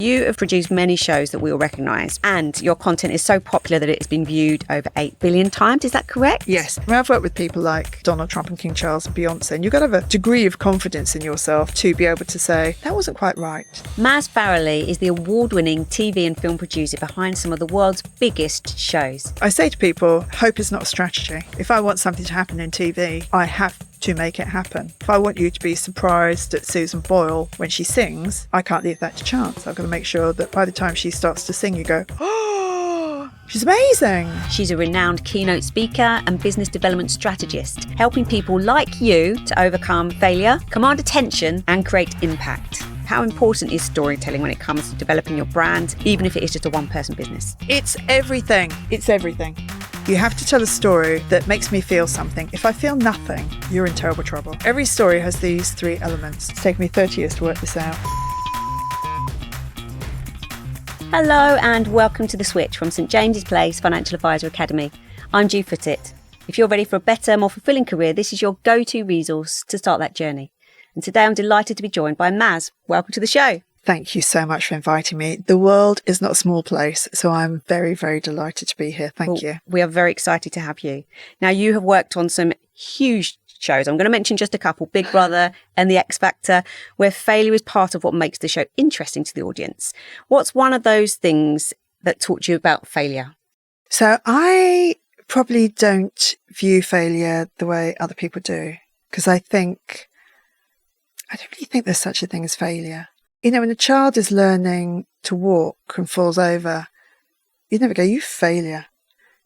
You have produced many shows that we all recognise, and your content is so popular that it has been viewed over 8 billion times. Is that correct? Yes. I mean, I've worked with people like Donald Trump and King Charles and Beyoncé, and you've got to have a degree of confidence in yourself to be able to say, that wasn't quite right. Maz Farrelly is the award-winning TV and film producer behind some of the world's biggest shows. I say to people, hope is not a strategy. If I want something to happen in TV, I have to make it happen. If I want you to be surprised at Susan Boyle when she sings, I can't leave that to chance. I've got to make sure that by the time she starts to sing, you go, oh, she's amazing. She's a renowned keynote speaker and business development strategist, helping people like you to overcome failure, command attention, and create impact. How important is storytelling when it comes to developing your brand, even if it is just a one-person business? It's everything. It's everything. You have to tell a story that makes me feel something. If I feel nothing, you're in terrible trouble. Every story has these 3 elements. It's taken me 30 years to work this out. Hello and welcome to The Switch from St James's Place Financial Advisor Academy. I'm Gee Foottit. If you're ready for a better, more fulfilling career, this is your go-to resource to start that journey. And today I'm delighted to be joined by Maz. Welcome to the show. Thank you so much for inviting me. The world is not a small place, so I'm very, very delighted to be here. Thank you. We are very excited to have you. Now, you have worked on some huge shows. I'm going to mention just a couple, Big Brother and The X Factor, where failure is part of what makes the show interesting to the audience. What's one of those things that taught you about failure? So I probably don't view failure the way other people do, because I don't really think there's such a thing as failure. You know, when a child is learning to walk and falls over, you never go, you failure.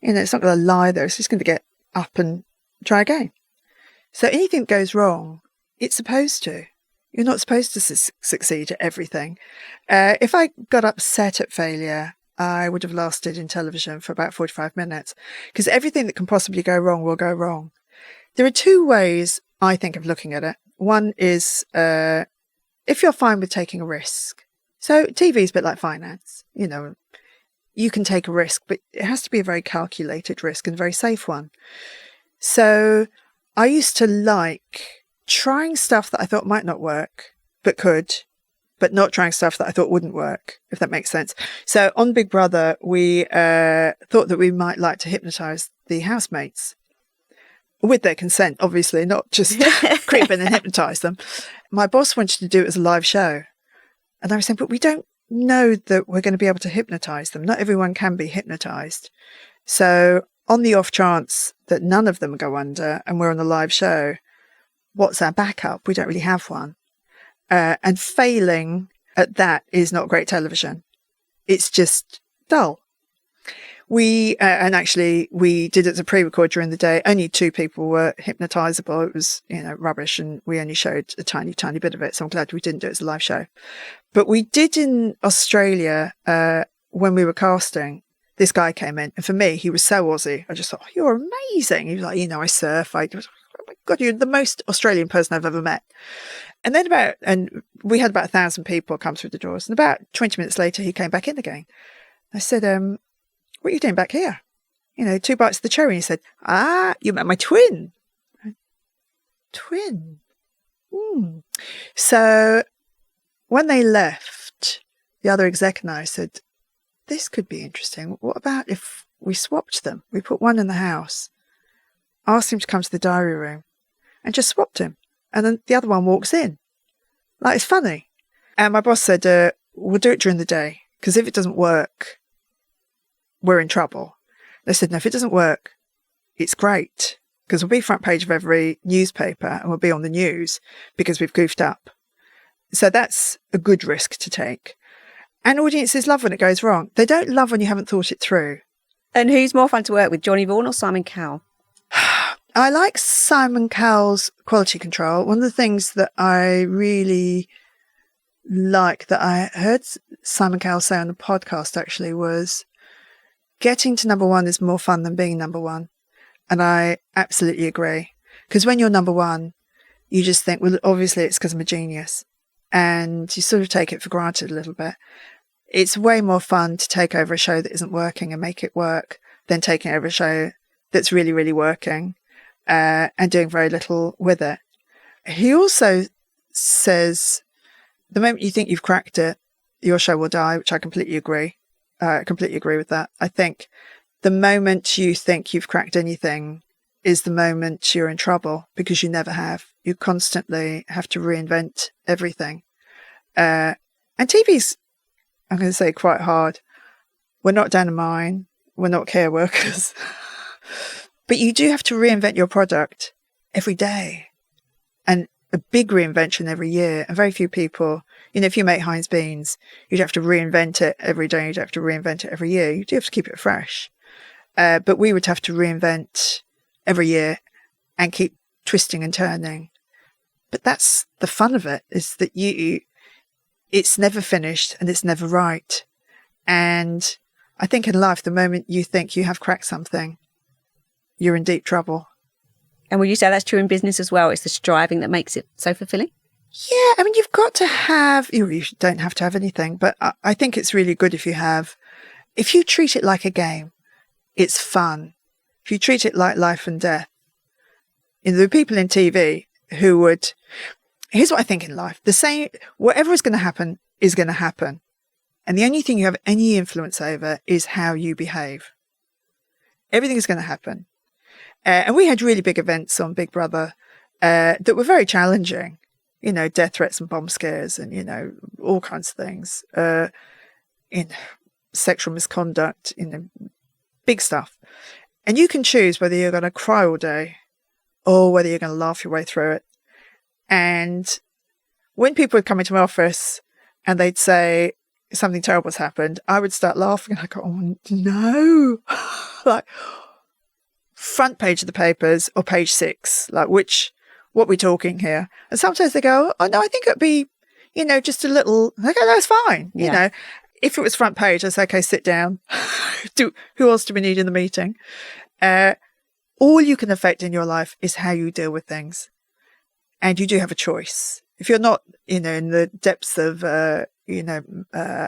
You know, it's not going to lie there. It's just going to get up and try again. So anything that goes wrong, it's supposed to. You're not supposed to succeed at everything. If I got upset at failure, I would have lasted in television for about 45 minutes, because everything that can possibly go wrong will go wrong. There are 2 ways I think of looking at it. One is if you're fine with taking a risk. So TV is a bit like finance. You know, you can take a risk, but it has to be a very calculated risk and a very safe one. So I used to like trying stuff that I thought might not work, but could, but not trying stuff that I thought wouldn't work, if that makes sense. So on Big Brother, we thought that we might like to hypnotise the housemates. With their consent, obviously, not just creep in and hypnotise them. My boss wanted to do it as a live show. And I was saying, but we don't know that we're going to be able to hypnotise them. Not everyone can be hypnotised. So on the off chance that none of them go under and we're on a live show, what's our backup? We don't really have one. And failing at that is not great television. It's just dull. We did it as a pre-record during the day. Only 2 people were hypnotisable. It was, rubbish, and we only showed a tiny, tiny bit of it. So I'm glad we didn't do it as a live show. But we did in Australia when we were casting. This guy came in, and for me, he was so Aussie. I just thought, oh, you're amazing. He was like, I surf. Oh my God, you're the most Australian person I've ever met. And then we had about 1,000 people come through the doors. And about 20 minutes later, he came back in again. I said, what are you doing back here? 2 bites of the cherry. And he said, you met my twin. Twin? So when they left, the other exec and I said, this could be interesting. What about if we swapped them? We put one in the house, asked him to come to the diary room, and just swapped him. And then the other one walks in. Like, it's funny. And my boss said, we'll do it during the day, because if it doesn't work, we're in trouble. They said, no, if it doesn't work, it's great, because we'll be front page of every newspaper and we'll be on the news because we've goofed up. So that's a good risk to take. And audiences love when it goes wrong. They don't love when you haven't thought it through. And who's more fun to work with, Johnny Vaughan or Simon Cowell? I like Simon Cowell's quality control. One of the things that I really like that I heard Simon Cowell say on the podcast actually was, getting to number 1 is more fun than being number 1. And I absolutely agree. Because when you're number 1, you just think, well, obviously it's because I'm a genius. And you sort of take it for granted a little bit. It's way more fun to take over a show that isn't working and make it work than taking over a show that's really, really working and doing very little with it. He also says, the moment you think you've cracked it, your show will die, which I completely agree. I completely agree with that. I think the moment you think you've cracked anything is the moment you're in trouble, because you never have. You constantly have to reinvent everything. And TV's, I'm going to say, quite hard. We're not down a mine. We're not care workers. But you do have to reinvent your product every day. And a big reinvention every year. And very few people, if you make Heinz beans, you'd have to reinvent it every day. You'd have to reinvent it every year. You do have to keep it fresh. But we would have to reinvent every year and keep twisting and turning. But that's the fun of it, is that it's never finished and it's never right. And I think in life, the moment you think you have cracked something, you're in deep trouble. And would you say that's true in business as well? It's the striving that makes it so fulfilling? Yeah, I mean, you've got to have, you don't have to have anything, but I think it's really good if you treat it like a game, it's fun. If you treat it like life and death. There are people in TV who would, here's what I think in life, whatever is going to happen is going to happen. And the only thing you have any influence over is how you behave. Everything is going to happen. And we had really big events on Big Brother that were very challenging. Death threats and bomb scares and, all kinds of things. Sexual misconduct, big stuff. And you can choose whether you're going to cry all day or whether you're going to laugh your way through it. And when people would come into my office and they'd say something terrible has happened, I would start laughing. And I go, oh no. Like, front page of the papers or page 6, like what we're talking here. And sometimes they go, oh no, I think it'd be, just a little, I go, that's fine. Yeah. If it was front page, I'd say, okay, sit down. Who else do we need in the meeting? All you can affect in your life is how you deal with things. And you do have a choice. If you're not, in the depths of,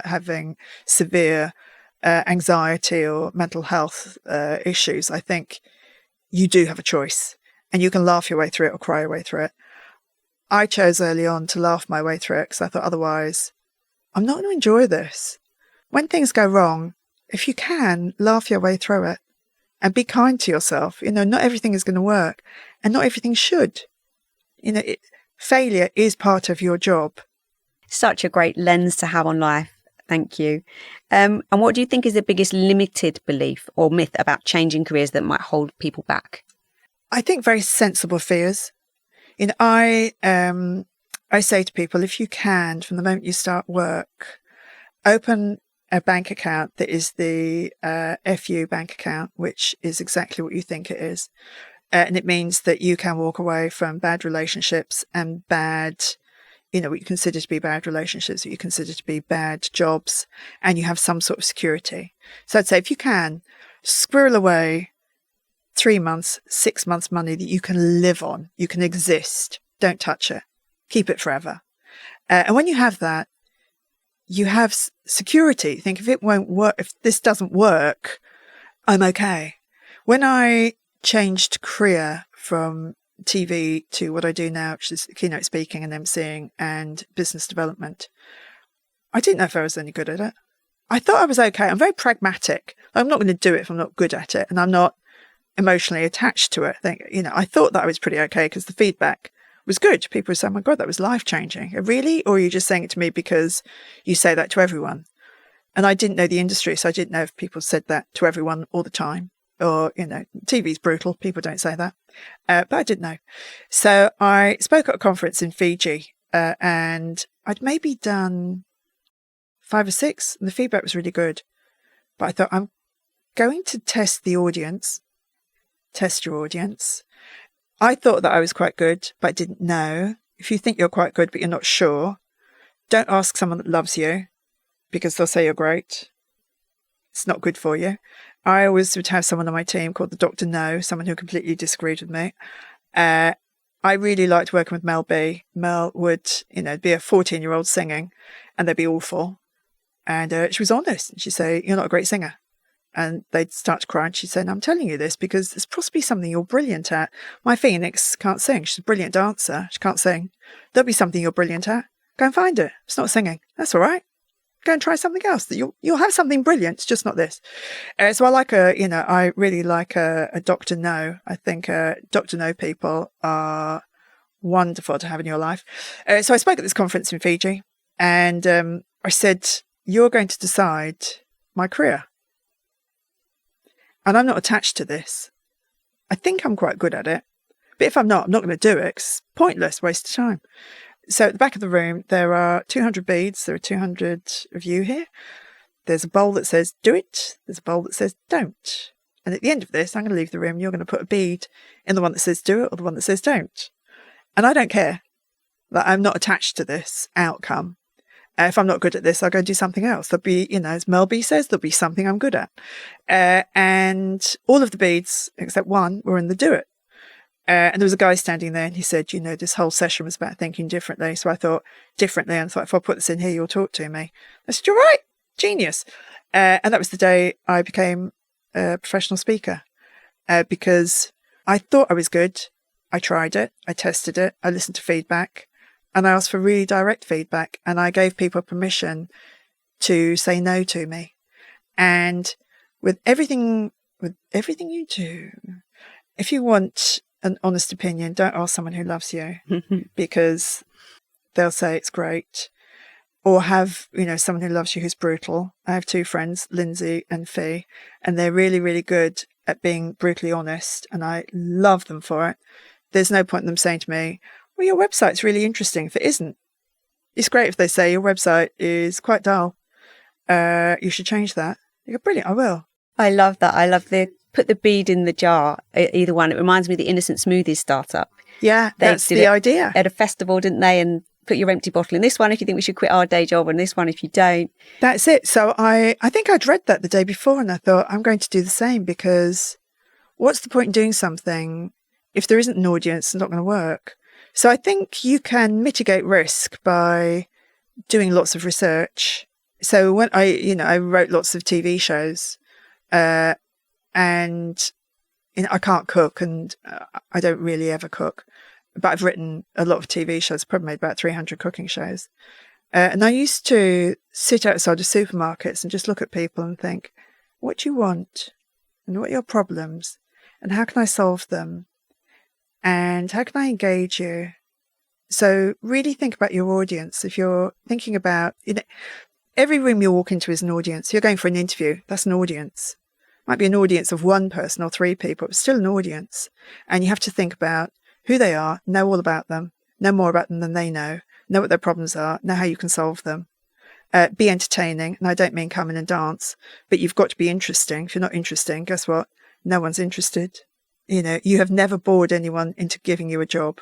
having severe anxiety or mental health issues, I think you do have a choice. And you can laugh your way through it or cry your way through it. I chose early on to laugh my way through it because I thought otherwise, I'm not going to enjoy this. When things go wrong, if you can, laugh your way through it and be kind to yourself. Not everything is going to work and not everything should. Failure is part of your job. Such a great lens to have on life. Thank you. And what do you think is the biggest limited belief or myth about changing careers that might hold people back? I think very sensible fears. I say to people, if you can, from the moment you start work, open a bank account that is the FU bank account, which is exactly what you think it is. And it means that you can walk away from bad relationships and bad, what you consider to be bad relationships, what you consider to be bad jobs, and you have some sort of security. So I'd say if you can, squirrel away 3 months, 6 months money that you can live on, you can exist. Don't touch it. Keep it forever. And when you have that, you have security. Think if it won't work, if this doesn't work, I'm okay. When I changed career from TV to what I do now, which is keynote speaking and emceeing and business development, I didn't know if I was any good at it. I thought I was okay. I'm very pragmatic. I'm not going to do it if I'm not good at it, and I'm not emotionally attached to it. I thought that I was pretty okay because the feedback was good. People were saying, oh my God, that was life-changing. Really? Or are you just saying it to me because you say that to everyone? And I didn't know the industry, so I didn't know if people said that to everyone all the time. Or, TV's brutal. People don't say that. But I didn't know. So I spoke at a conference in Fiji and I'd maybe done 5 or 6 and the feedback was really good. But I thought, I'm going to test the audience. Test your audience. I thought that I was quite good, but I didn't know. If you think you're quite good, but you're not sure, don't ask someone that loves you because they'll say you're great. It's not good for you. I always would have someone on my team called the Dr. No, someone who completely disagreed with me. I really liked working with Mel B. Mel would, be a 14-year-old singing and they'd be awful. And she was honest. And she'd say, you're not a great singer. And they'd start to cry and she'd say, no, I'm telling you this because it's possibly something you're brilliant at. My Phoenix can't sing. She's a brilliant dancer. She can't sing. There'll be something you're brilliant at. Go and find it. It's not singing. That's all right. go and try something else. That you'll have something brilliant. It's just not this. So I really like a Dr. No. I think Dr. No people are wonderful to have in your life. So I spoke at this conference in Fiji, and I said, you're going to decide my career. And I'm not attached to this. I think I'm quite good at it. But if I'm not going to do it. It's pointless, waste of time. So at the back of the room, there are 200 beads. There are 200 of you here. There's a bowl that says, do it. There's a bowl that says, don't. And at the end of this, I'm going to leave the room. You're going to put a bead in the one that says, do it, or the one that says, don't. And I don't care. Like, I'm not attached to this outcome. If I'm not good at this, I'll go do something else. There'll be, as Mel B says, there'll be something I'm good at. And all of the beads, except one, were in the do it. And there was a guy standing there, and he said, this whole session was about thinking differently. So I thought differently, and I thought, if I put this in here, you'll talk to me. I said, you're right, genius. And that was the day I became a professional speaker, because I thought I was good. I tried it. I tested it. I listened to feedback, and I asked for really direct feedback, and I gave people permission to say no to me. And with everything you do, if you want an honest opinion, don't ask someone who loves you because they'll say it's great. Or have, someone who loves you who's brutal. I have two friends, Lindsay and Fee, and they're really, really good at being brutally honest, and I love them for it. There's no point in them saying to me, well, your website's really interesting if it isn't. It's great if they say your website is quite dull. You should change that. You go, brilliant, I will. I love that. I love put the bead in the jar, either one. It reminds me of the Innocent Smoothies startup. Yeah, that's the idea. At a festival, didn't they? And put your empty bottle in this one if you think we should quit our day job, and this one if you don't. That's it. So I think I'd read that the day before, and I thought, I'm going to do the same, because what's the point in doing something if there isn't an audience? It's not going to work. So I think you can mitigate risk by doing lots of research. So when I wrote lots of TV shows, and I can't cook, and I don't really ever cook, but I've written a lot of TV shows, probably made about 300 cooking shows. And I used to sit outside of supermarkets and just look at people and think, what do you want? And what are your problems? And how can I solve them? And how can I engage you? So really think about your audience. If you're thinking about, every room you walk into is an audience. You're going for an interview. That's an audience. Might be an audience of one person or three people, but still an audience. And you have to think about who they are, know all about them, know more about them than they know what their problems are, know how you can solve them. Be entertaining. And I don't mean come in and dance, but you've got to be interesting. If you're not interesting, guess what? No one's interested. You have never bored anyone into giving you a job.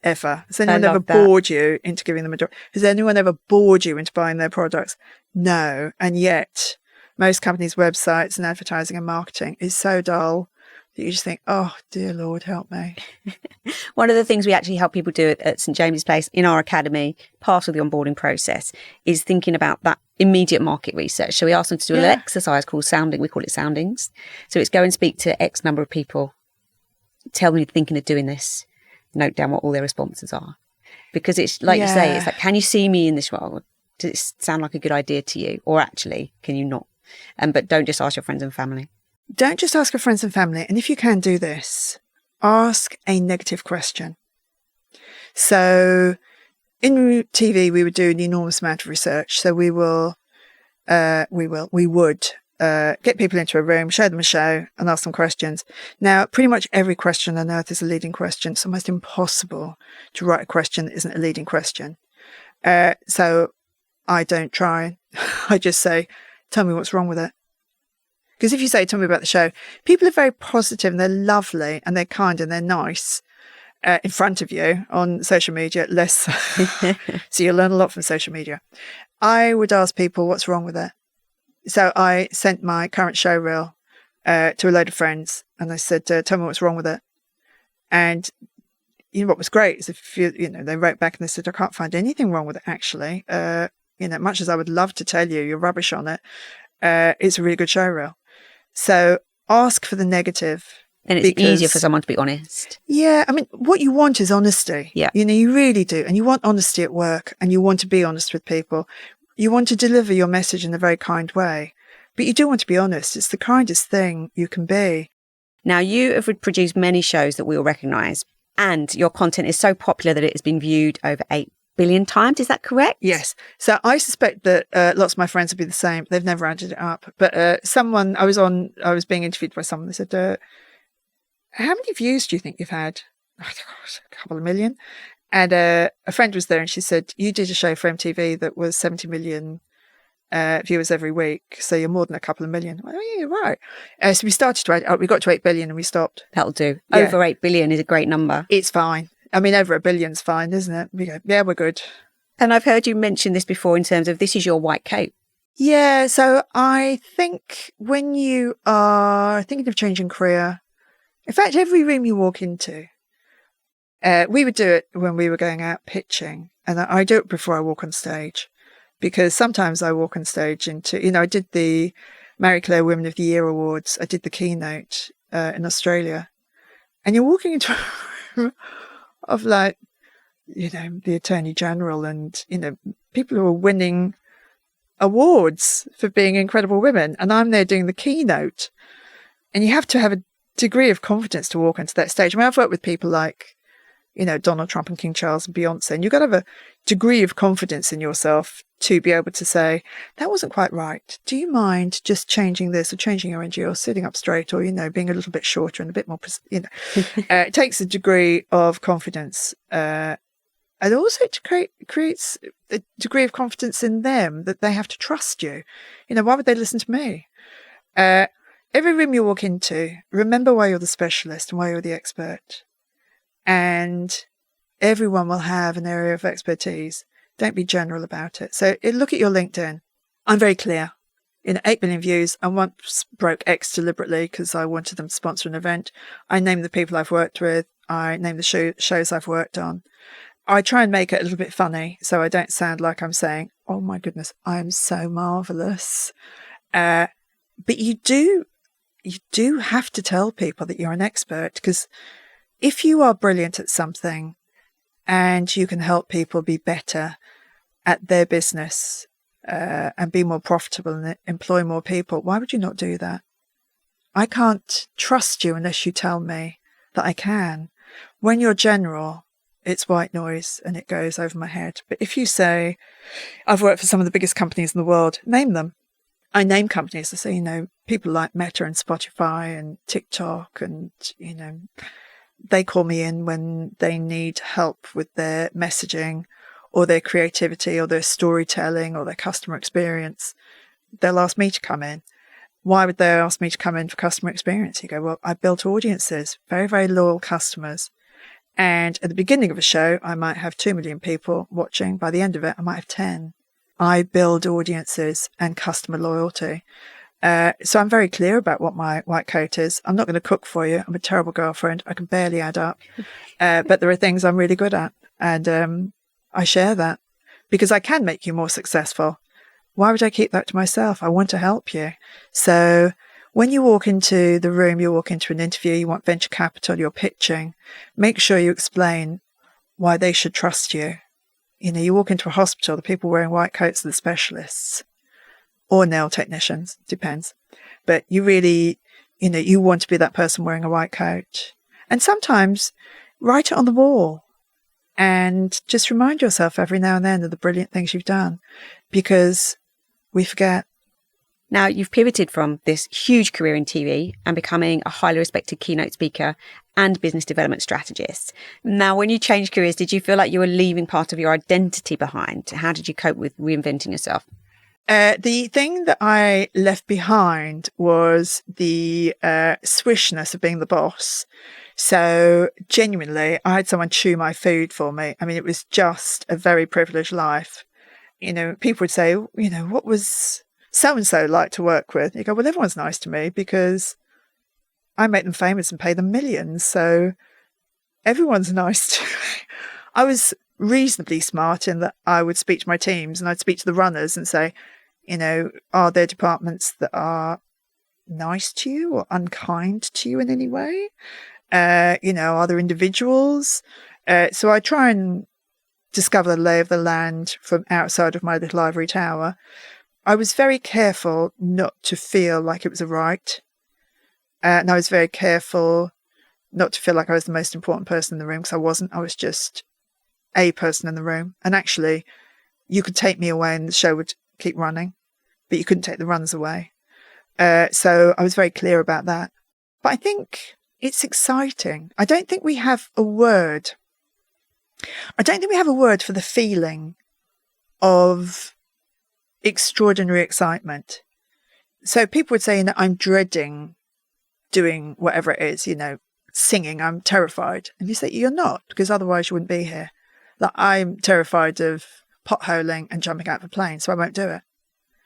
Ever. Has anyone ever bored you into giving them a job? Has anyone ever bored you into buying their products? No. And yet, most companies' websites and advertising and marketing is so dull that you just think, oh, dear Lord, help me. One of the things we actually help people do at St James's Place in our academy, part of the onboarding process, is thinking about that immediate market research. So we ask them to do an exercise called sounding. We call it soundings. So it's go and speak to X number of people. Tell them you're thinking of doing this. Note down what all their responses are. Because it's like you say, it's like, can you see me in this role? Does it sound like a good idea to you? Or actually, can you not? But don't just ask your friends and family. Don't just ask your friends and family. And if you can do this, ask a negative question. So in TV, we would do an enormous amount of research. So we would get people into a room, show them a show, and ask them questions. Now, pretty much every question on earth is a leading question. It's almost impossible to write a question that isn't a leading question. So I don't try. I just say, tell me what's wrong with it. Because if you say, tell me about the show, people are very positive and they're lovely and they're kind and they're nice in front of you on social media, less so. So you'll learn a lot from social media. I would ask people what's wrong with it. So I sent my current show reel to a load of friends, and I said, tell me what's wrong with it. And what was great is if they wrote back and they said, I can't find anything wrong with it, actually. Much as I would love to tell you, you're rubbish on it. It's a really good show reel. So ask for the negative. And it's easier for someone to be honest. Yeah. I mean, what you want is honesty. Yeah. You really do. And you want honesty at work, and you want to be honest with people. You want to deliver your message in a very kind way, but you do want to be honest. It's the kindest thing you can be. Now, you have produced many shows that we all recognise, and your content is so popular that it has been viewed over 8 billion times. Is that correct? Yes. So I suspect that lots of my friends would be the same. They've never added it up. But I was being interviewed by someone. They said, how many views do you think you've had? I thought, a couple of million. And a friend was there and she said, you did a show for MTV that was 70 million viewers every week. So you're more than a couple of million. Well, yeah, you're right. So we started to add, we got to 8 billion and we stopped. That'll do. Yeah. Over 8 billion is a great number. It's fine. I mean, over 1 billion's fine, isn't it? We go, yeah, we're good. And I've heard you mention this before in terms of this is your white coat. Yeah. So I think when you are thinking of changing career, in fact, every room you walk into, we would do it when we were going out pitching. And I do it before I walk on stage, because sometimes I walk on stage into, I did the Marie Claire Women of the Year Awards. I did the keynote in Australia. And you're walking into a room of the Attorney General and, people who are winning awards for being incredible women. And I'm there doing the keynote. And you have to have a degree of confidence to walk onto that stage. I mean, I've worked with people like, Donald Trump and King Charles and Beyoncé, and you've got to have a degree of confidence in yourself to be able to say, that wasn't quite right. Do you mind just changing this or changing your energy or sitting up straight or, being a little bit shorter and a bit more, it takes a degree of confidence. And also it creates a degree of confidence in them that they have to trust you. Why would they listen to me? Every room you walk into, remember why you're the specialist and why you're the expert. And everyone will have an area of expertise. Don't be general about it. So look at your LinkedIn. I'm very clear. 8 billion views. I once broke X deliberately because I wanted them to sponsor an event. I name the people I've worked with. I name the shows I've worked on. I try and make it a little bit funny so I don't sound like I'm saying, oh my goodness, I am so marvellous. But you do have to tell people that you're an expert, because if you are brilliant at something and you can help people be better at their business and be more profitable and employ more people, why would you not do that? I can't trust you unless you tell me that I can. When you're general, it's white noise and it goes over my head. But if you say, I've worked for some of the biggest companies in the world, name them. I name companies. I say, people like Meta and Spotify and TikTok and, they call me in when they need help with their messaging or their creativity or their storytelling or their customer experience. They'll ask me to come in. Why would they ask me to come in for customer experience? You go, well, I built audiences, very, very loyal customers. And at the beginning of a show, I might have 2 million people watching. By the end of it, I might have 10. I build audiences and customer loyalty. So I'm very clear about what my white coat is. I'm not going to cook for you. I'm a terrible girlfriend. I can barely add up. But there are things I'm really good at. And I share that because I can make you more successful. Why would I keep that to myself? I want to help you. So when you walk into the room, you walk into an interview, you want venture capital, you're pitching, make sure you explain why they should trust you. You walk into a hospital, the people wearing white coats are the specialists. Or nail technicians, depends. But you really, you want to be that person wearing a white coat. And sometimes write it on the wall and just remind yourself every now and then of the brilliant things you've done, because we forget. Now, you've pivoted from this huge career in TV and becoming a highly respected keynote speaker and business development strategist. Now, when you changed careers, did you feel like you were leaving part of your identity behind? How did you cope with reinventing yourself? The thing that I left behind was the swishness of being the boss. So genuinely, I had someone chew my food for me. I mean, it was just a very privileged life. People would say, what was so-and-so like to work with? You go, well, everyone's nice to me because I make them famous and pay them millions. So everyone's nice to me. I was reasonably smart in that I would speak to my teams and I'd speak to the runners and say, are there departments that are nice to you or unkind to you in any way? Are there individuals? So I try and discover the lay of the land from outside of my little ivory tower, I was very careful not to feel like it was a right. And I was very careful not to feel like I was the most important person in the room, because I wasn't. I was just a person in the room. And actually, you could take me away and the show would keep running, but you couldn't take the runs away. So I was very clear about that. But I think it's exciting. I don't think we have a word. I don't think we have a word for the feeling of extraordinary excitement. So people would say, I'm dreading doing whatever it is, singing, I'm terrified. And you say, you're not, because otherwise you wouldn't be here. Like, I'm terrified of potholing and jumping out of a plane, so I won't do it.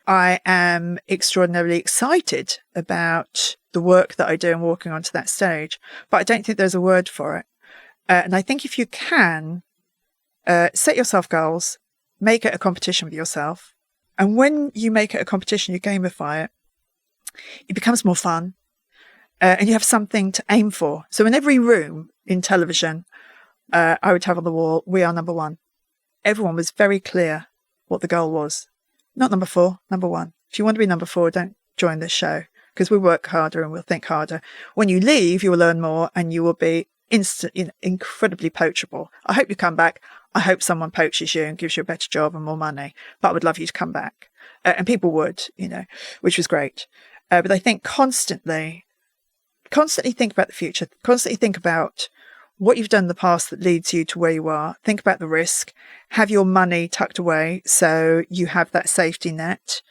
I am extraordinarily excited about the work that I do and walking onto that stage, but I don't think there's a word for it. And I think if you can, set yourself goals, make it a competition with yourself. And when you make it a competition, you gamify it, it becomes more fun. And you have something to aim for. So in every room in television, I would have on the wall, we are number one. Everyone was very clear what the goal was. Not number 4, number 1. If you want to be number 4, don't join this show, because we work harder and we'll think harder. When you leave, you will learn more and you will be incredibly poachable. I hope you come back. I hope someone poaches you and gives you a better job and more money. But I would love you to come back. And people would, which was great. But I think constantly think about the future. Constantly think about what you've done in the past that leads you to where you are. Think about the risk. Have your money tucked away so you have that safety net.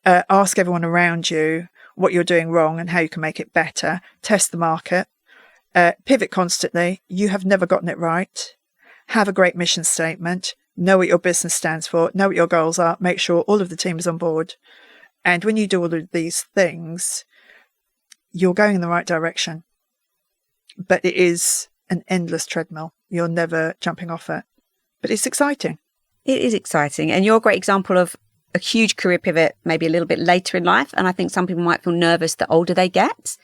Ask everyone around you what you're doing wrong and how you can make it better. Test the market. Pivot constantly. You have never gotten it right. Have a great mission statement. Know what your business stands for. Know what your goals are. Make sure all of the team is on board. And when you do all of these things, you're going in the right direction. But it is an endless treadmill. You're never jumping off it. But it's exciting. It is exciting. And you're a great example of a huge career pivot, maybe a little bit later in life. And I think some people might feel nervous the older they get.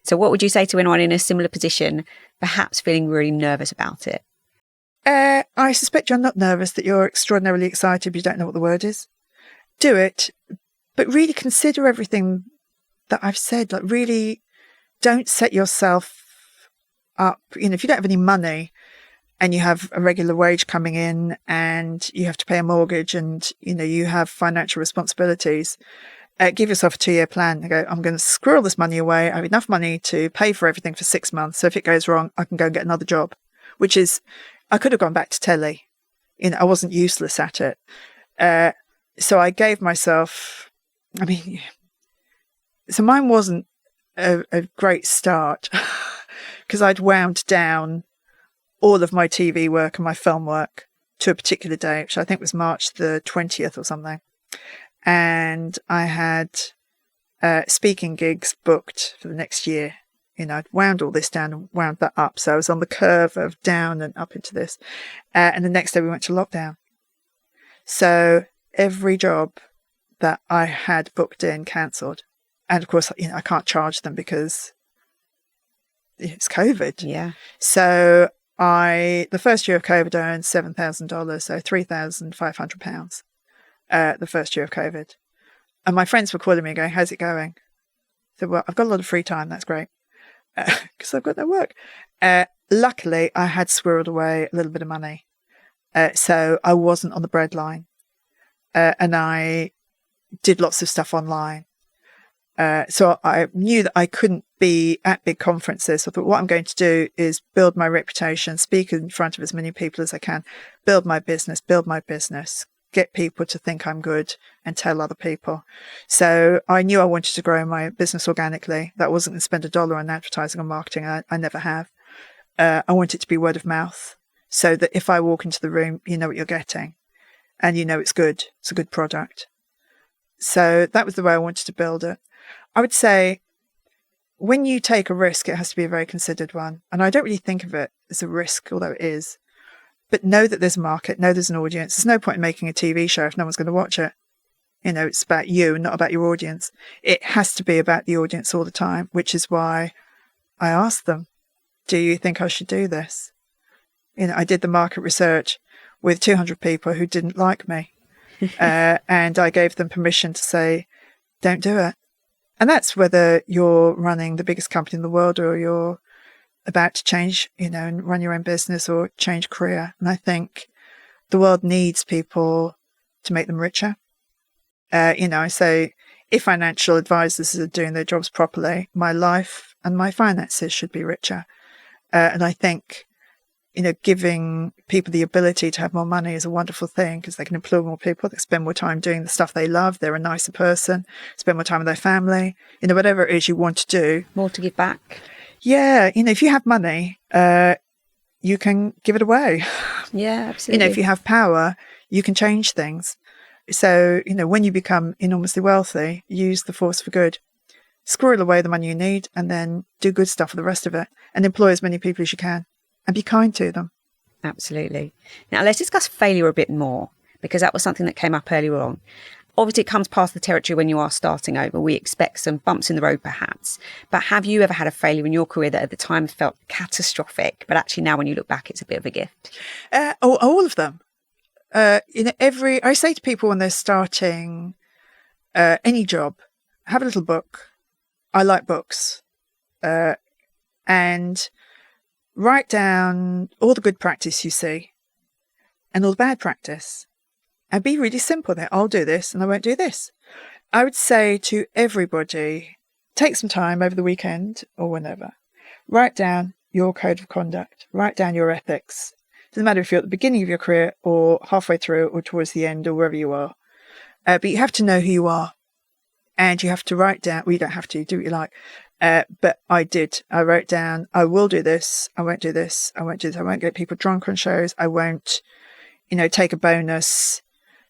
So what would you say to anyone in a similar position, perhaps feeling really nervous about it? I suspect you're not nervous, that you're extraordinarily excited, but you don't know what the word is. Do it, but really consider everything that I've said. Like, really don't set yourself up. If you don't have any money and you have a regular wage coming in and you have to pay a mortgage and, you have financial responsibilities, give yourself a 2-year plan and go, I'm going to squirrel this money away. I have enough money to pay for everything for 6 months. So if it goes wrong, I can go and get another job, which is, I could have gone back to telly. I wasn't useless at it. So I gave myself, so mine wasn't a great start because I'd wound down all of my TV work and my film work to a particular day, which I think was March the 20th or something. And I had speaking gigs booked for the next year. I'd wound all this down and wound that up. So I was on the curve of down and up into this. And the next day we went to lockdown. So every job that I had booked in cancelled. And of course, I can't charge them because it's COVID. Yeah. So the first year of COVID, I earned $7,000, so £3,500 the first year of COVID. And my friends were calling me and going, how's it going? I said, well, I've got a lot of free time. That's great. Because I've got no work. Luckily, I had squirreled away a little bit of money. So I wasn't on the breadline. And I did lots of stuff online. So I knew that I couldn't be at big conferences. So I thought, what I'm going to do is build my reputation, speak in front of as many people as I can, build my business, get people to think I'm good and tell other people. So I knew I wanted to grow my business organically. That wasn't going to spend $1 on advertising or marketing. I never have. I want it to be word of mouth so that if I walk into the room, you know what you're getting and it's good. It's a good product. So that was the way I wanted to build it. I would say when you take a risk, it has to be a very considered one. And I don't really think of it as a risk, although it is. But know that there's a market, know there's an audience. There's no point in making a TV show if no one's going to watch it. It's about you and not about your audience. It has to be about the audience all the time, which is why I asked them, do you think I should do this? I did the market research. with 200 people who didn't like me. And I gave them permission to say, don't do it. And that's whether you're running the biggest company in the world or you're about to change, and run your own business or change career. And I think the world needs people to make them richer. I say, if financial advisors are doing their jobs properly, my life and my finances should be richer. And I think, giving people the ability to have more money is a wonderful thing because they can employ more people, they spend more time doing the stuff they love, they're a nicer person, spend more time with their family, whatever it is you want to do. More to give back. Yeah, if you have money, you can give it away. Yeah, absolutely. If you have power, you can change things. So, when you become enormously wealthy, use the force for good. Squirrel away the money you need and then do good stuff for the rest of it and employ as many people as you can and be kind to them. Absolutely. Now, let's discuss failure a bit more because that was something that came up earlier on. Obviously, it comes past the territory when you are starting over. We expect some bumps in the road, perhaps. But have you ever had a failure in your career that at the time felt catastrophic, but actually now when you look back, it's a bit of a gift? All of them. I say to people when they're starting any job, have a little book. I like books. And write down all the good practice you see and all the bad practice. And be really simple there. I'll do this and I won't do this. I would say to everybody, take some time over the weekend or whenever. Write down your code of conduct. Write down your ethics. Doesn't matter if you're at the beginning of your career or halfway through or towards the end or wherever you are. But you have to know who you are. And you have to write down, well, you don't have to, do what you like. But I did. I wrote down, I will do this. I won't do this. I won't do this. I won't get people drunk on shows. I won't, take a bonus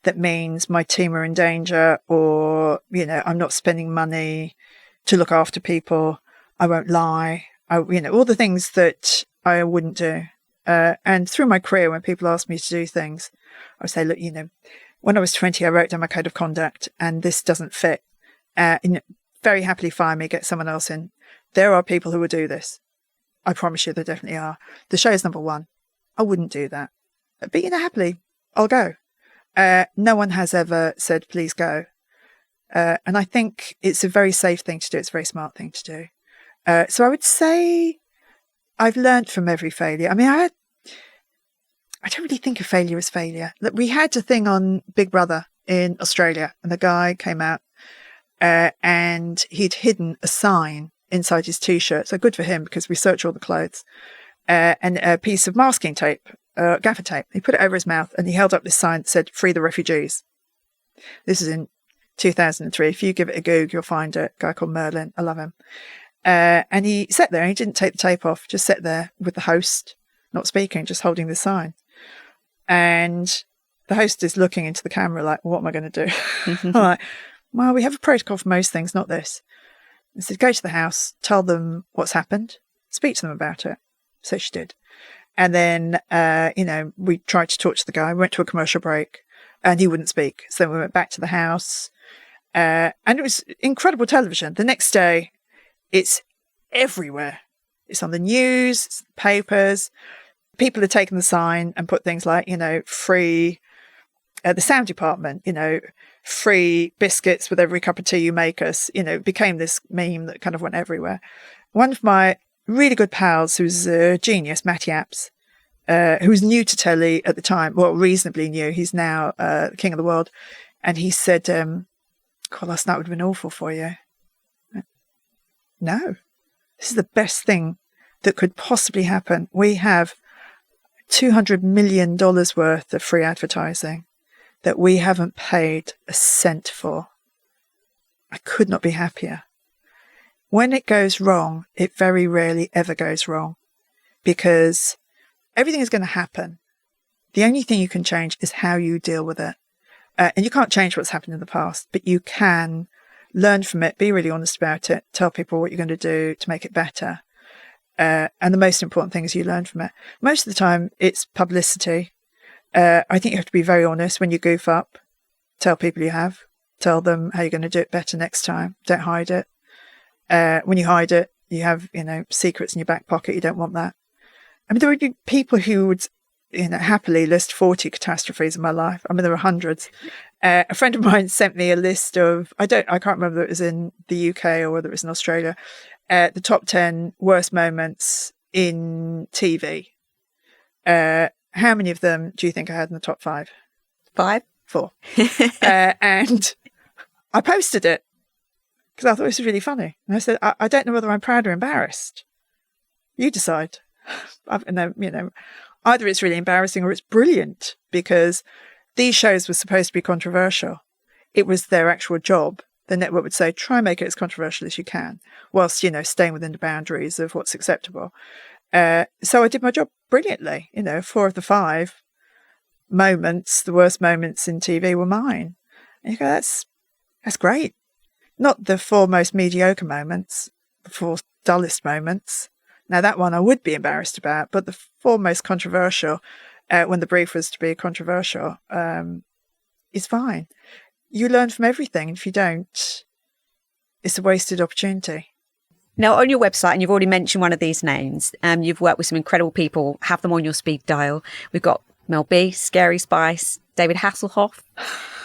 that means my team are in danger or, I'm not spending money to look after people. I won't lie. All the things that I wouldn't do. And through my career, when people ask me to do things, I would say, look, when I was 20, I wrote down my code of conduct and this doesn't fit. Very happily fire me, get someone else in. There are people who will do this. I promise you there definitely are. The show is number one. I wouldn't do that. But, happily, I'll go. No one has ever said, please go. And I think it's a very safe thing to do. It's a very smart thing to do. So I would say I've learned from every failure. I mean, I don't really think of failure as failure. Look, we had a thing on Big Brother in Australia, and the guy came out and he'd hidden a sign inside his T-shirt. So good for him because we search all the clothes. And a piece of masking tape, gaffer tape. He put it over his mouth and he held up this sign that said, "Free the refugees." This is in 2003. If you give it a Google, you'll find a guy called Merlin. I love him. And he sat there and he didn't take the tape off, just sat there with the host, not speaking, just holding the sign. And the host is looking into the camera like, what am I going to do? I'm like, well, we have a protocol for most things, not this. I said, go to the house, tell them what's happened, speak to them about it. So she did. And then, we tried to talk to the guy. We went to a commercial break and he wouldn't speak. So then we went back to the house and it was incredible television. The next day, it's everywhere. It's on the news, it's the papers. People have taken the sign and put things like, free, the sound department, free biscuits with every cup of tea you make us, became this meme that kind of went everywhere. One of my really good pals, who's a genius, Matt Yaps, who was new to telly at the time, well, reasonably new. He's now the king of the world. And he said, God, last night would have been awful for you. No, this is the best thing that could possibly happen. We have $200 million worth of free advertising that we haven't paid a cent for. I could not be happier. When it goes wrong, it very rarely ever goes wrong because everything is going to happen. The only thing you can change is how you deal with it. And you can't change what's happened in the past, but you can learn from it, be really honest about it, tell people what you're going to do to make it better. And the most important thing is you learn from it. Most of the time, it's publicity. I think you have to be very honest when you goof up. Tell people you have. Tell them how you're going to do it better next time. Don't hide it. When you hide it, you have, secrets in your back pocket. You don't want that. I mean, there would be people who would, happily list 40 catastrophes in my life. I mean, there are hundreds. A friend of mine sent me a list of, I can't remember whether it was in the UK or whether it was in Australia, the top 10 worst moments in TV. How many of them do you think I had in the top 5? 5? 4. And I posted it because I thought it was really funny. And I said, I don't know whether I'm proud or embarrassed. You decide. Either it's really embarrassing or it's brilliant, because these shows were supposed to be controversial. It was their actual job. The network would say, try and make it as controversial as you can, whilst, staying within the boundaries of what's acceptable. So I did my job brilliantly. 4 of the 5 moments, the worst moments in TV, were mine. And you go, that's great. Not the 4 most mediocre moments, the 4 dullest moments. Now, that one I would be embarrassed about, but the 4 most controversial, when the brief was to be controversial, is fine. You learn from everything. If you don't, it's a wasted opportunity. Now, on your website, and you've already mentioned one of these names, you've worked with some incredible people, have them on your speed dial. We've got Mel B, Scary Spice, David Hasselhoff,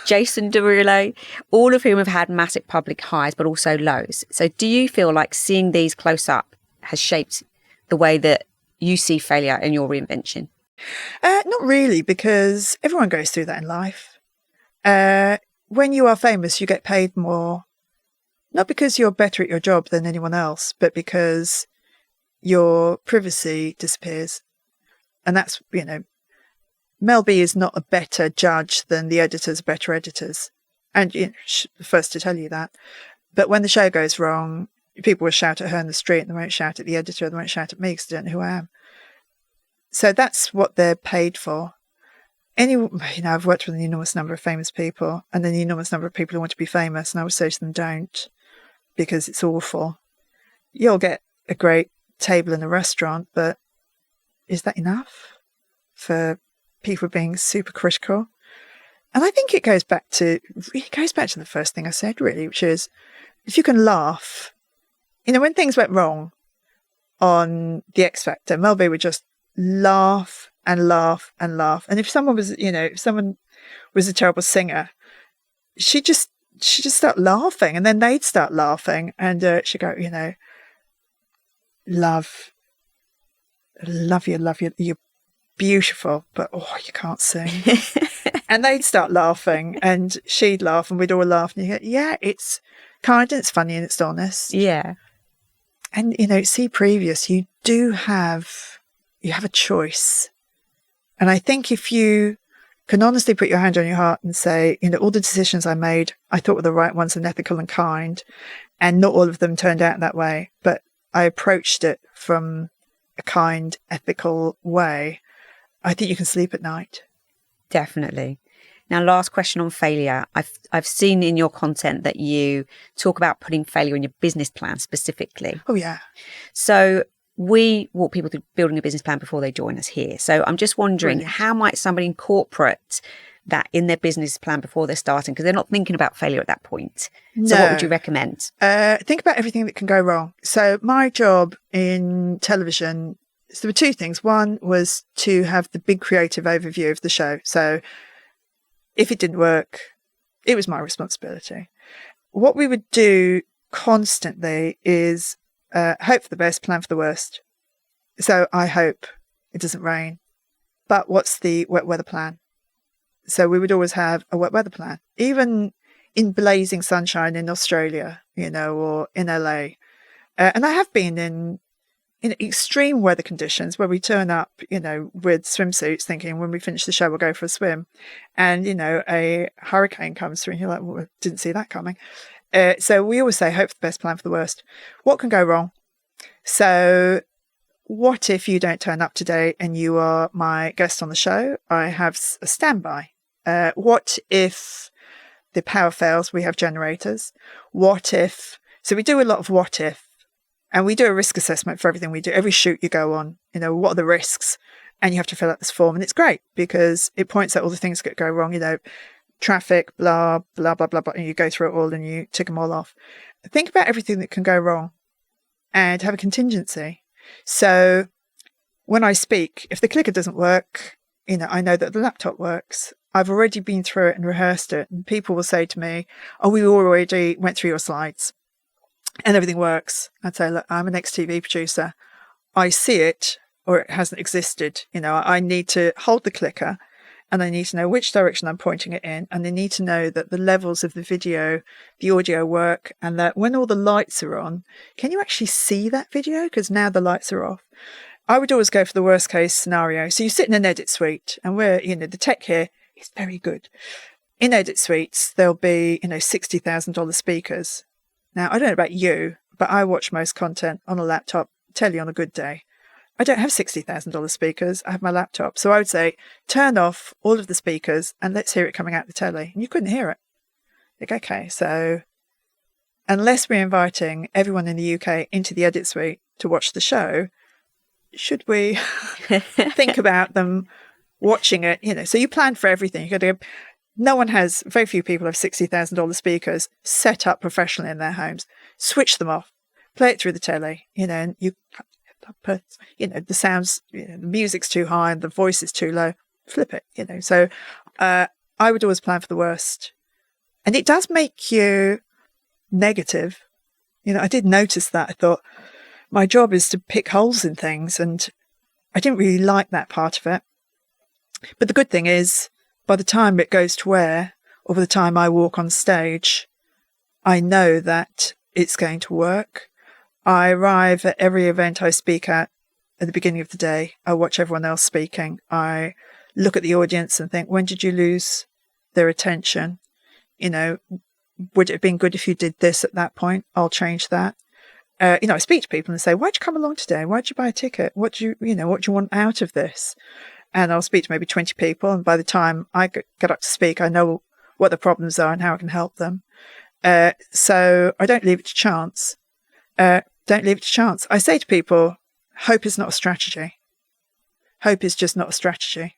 Jason Derulo, all of whom have had massive public highs, but also lows. So do you feel like seeing these close up has shaped the way that you see failure in your reinvention? Not really, because everyone goes through that in life. When you are famous, you get paid more, not because you're better at your job than anyone else, but because your privacy disappears. And that's, Mel B is not a better judge than the editors are better editors. And she's the first to tell you that. But when the show goes wrong, people will shout at her in the street, and they won't shout at the editor, and they won't shout at me because they don't know who I am. So that's what they're paid for. I've worked with an enormous number of famous people, and an enormous number of people who want to be famous, and I would say to them, don't, because it's awful. You'll get a great table in a restaurant, but is that enough for people being super critical? And I think it goes back to the first thing I said, really, which is, if you can laugh, when things went wrong on The X Factor, Mel B would just laugh and laugh and laugh. And if someone was, a terrible singer, she'd just start laughing, and then they'd start laughing, and she'd go, love you, you're beautiful, but you can't sing. And they'd start laughing, and she'd laugh, and we'd all laugh, and you go, yeah, it's kind and it's funny and it's honest. Yeah. And see previous, you have a choice. And I think if you can honestly put your hand on your heart and say, all the decisions I made, I thought were the right ones and ethical and kind, and not all of them turned out that way, but I approached it from a kind, ethical way, I think you can sleep at night. Definitely. Now, last question on failure. I've seen in your content that you talk about putting failure in your business plan specifically. Oh, yeah. So we walk people through building a business plan before they join us here. So I'm just wondering, how might somebody incorporate that in their business plan before they're starting? Because they're not thinking about failure at that point. So what would you recommend? Think about everything that can go wrong. So my job in television, so there were 2 things. One was to have the big creative overview of the show. So if it didn't work, it was my responsibility. What we would do constantly is hope for the best, plan for the worst. So I hope it doesn't rain. But what's the wet weather plan? So we would always have a wet weather plan, even in blazing sunshine in Australia, or in LA. And I have been in extreme weather conditions where we turn up, with swimsuits thinking when we finish the show, we'll go for a swim. And, a hurricane comes through and you're like, well, didn't see that coming. So we always say, hope for the best, plan for the worst. What can go wrong? So what if you don't turn up today and you are my guest on the show? I have a standby. What if the power fails? We have generators. What if? So we do a lot of what if. And we do a risk assessment for everything we do. Every shoot you go on, what are the risks? And you have to fill out this form. And it's great because it points out all the things that go wrong, traffic, blah, blah, blah, blah, blah. And you go through it all and you tick them all off. Think about everything that can go wrong and have a contingency. So when I speak, if the clicker doesn't work, I know that the laptop works. I've already been through it and rehearsed it. And people will say to me, oh, we already went through your slides and everything works. I'd say, look, I'm an ex-TV producer. I see it or it hasn't existed. I need to hold the clicker and I need to know which direction I'm pointing it in. And I need to know that the levels of the video, the audio work, and that when all the lights are on, can you actually see that video? Because now the lights are off. I would always go for the worst case scenario. So you sit in an edit suite and the tech here is very good. In edit suites, there'll be, $60,000 speakers. Now, I don't know about you, but I watch most content on a laptop, telly on a good day. I don't have $60,000 speakers. I have my laptop. So I would say, turn off all of the speakers and let's hear it coming out the telly. And you couldn't hear it. Like, okay, so unless we're inviting everyone in the UK into the edit suite to watch the show, should we think about them watching it? So you plan for everything. You got to. Very few people have $60,000 speakers set up professionally in their homes. Switch them off, play it through the telly, and you put, the sounds, the music's too high and the voice is too low, flip it, So I would always plan for the worst. And it does make you negative. I did notice that. I thought my job is to pick holes in things and I didn't really like that part of it. But the good thing is, by the time it goes to air, or by the time I walk on stage, I know that it's going to work. I arrive at every event I speak at the beginning of the day. I watch everyone else speaking. I look at the audience and think, when did you lose their attention? Would it have been good if you did this at that point? I'll change that. I speak to people and say, why'd you come along today? Why'd you buy a ticket? What do you want out of this? And I'll speak to maybe 20 people. And by the time I get up to speak, I know what the problems are and how I can help them. So I don't leave it to chance. I say to people, hope is not a strategy. Hope is just not a strategy.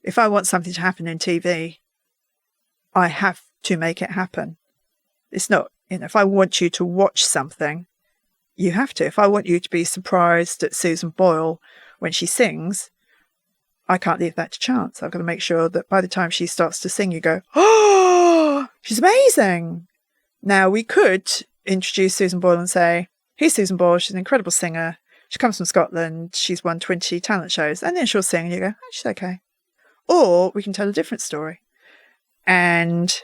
If I want something to happen in TV, I have to make it happen. It's not, if I want you to watch something, you have to. If I want you to be surprised at Susan Boyle when she sings, I can't leave that to chance. I've got to make sure that by the time she starts to sing, you go, oh, she's amazing. Now, we could introduce Susan Boyle and say, here's Susan Boyle. She's an incredible singer. She comes from Scotland. She's won 20 talent shows. And then she'll sing and you go, oh, she's okay. Or we can tell a different story. And,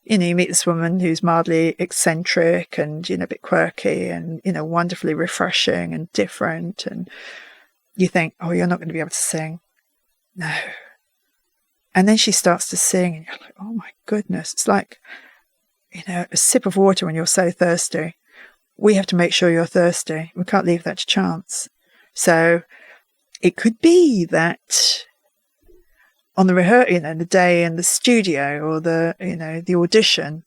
you meet this woman who's mildly eccentric and, a bit quirky and, wonderfully refreshing and different. And you think, oh, you're not going to be able to sing. No. And then she starts to sing and you're like, oh my goodness. It's like, a sip of water when you're so thirsty. We have to make sure you're thirsty. We can't leave that to chance. So it could be that on the the day in the studio or the audition,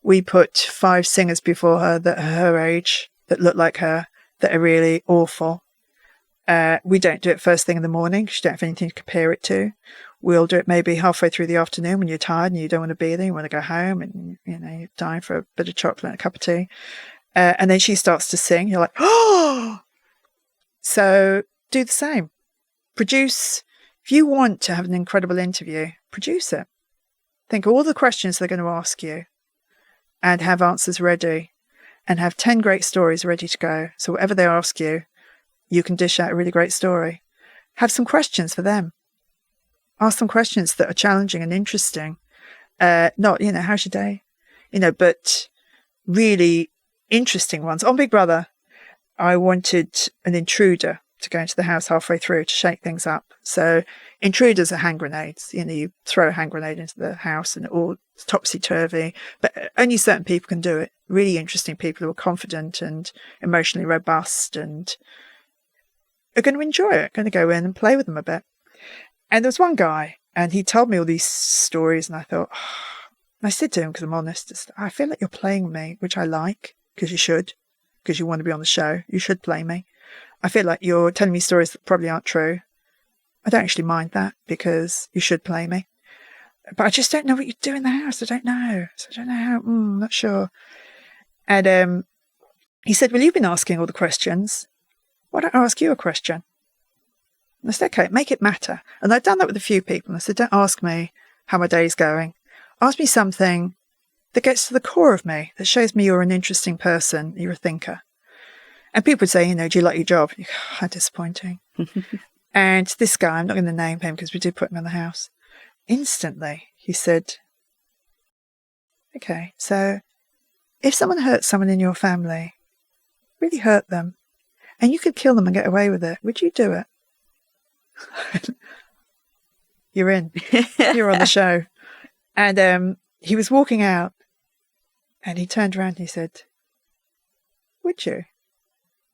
we put 5 singers before her that are her age, that look like her, that are really awful. We don't do it first thing in the morning because you don't have anything to compare it to. We'll do it maybe halfway through the afternoon when you're tired and you don't want to be there. You want to go home and, you're dying for a bit of chocolate and a cup of tea. And then she starts to sing. You're like, oh! So do the same. Produce. If you want to have an incredible interview, produce it. Think of all the questions they're going to ask you and have answers ready and have 10 great stories ready to go. So whatever they ask you, you can dish out a really great story. Have some questions for them. Ask them questions that are challenging and interesting. Not, how's your day? But really interesting ones. On Big Brother, I wanted an intruder to go into the house halfway through to shake things up. So intruders are hand grenades. You throw a hand grenade into the house and it all topsy-turvy. But only certain people can do it. Really interesting people who are confident and emotionally robust and are going to enjoy it, going to go in and play with them a bit. And there was one guy, and he told me all these stories, and I thought, and I said to him, because I'm honest, I feel like you're playing me, which I like, because you should, because you want to be on the show. You should play me. I feel like you're telling me stories that probably aren't true. I don't actually mind that, because you should play me. But I just don't know what you do in the house. I don't know. So I don't know how, I'm not sure. And he said, well, you've been asking all the questions. Why don't I ask you a question? And I said, okay, make it matter. And I'd done that with a few people. And I said, don't ask me how my day's going. Ask me something that gets to the core of me, that shows me you're an interesting person, you're a thinker. And people would say, do you like your job? You go, how disappointing. And this guy, I'm not going to name him because we did put him in the house. Instantly, he said, okay, so if someone hurt someone in your family, really hurt them, and you could kill them and get away with it, would you do it? You're in. You're on the show. And he was walking out, and he turned around and he said, would you?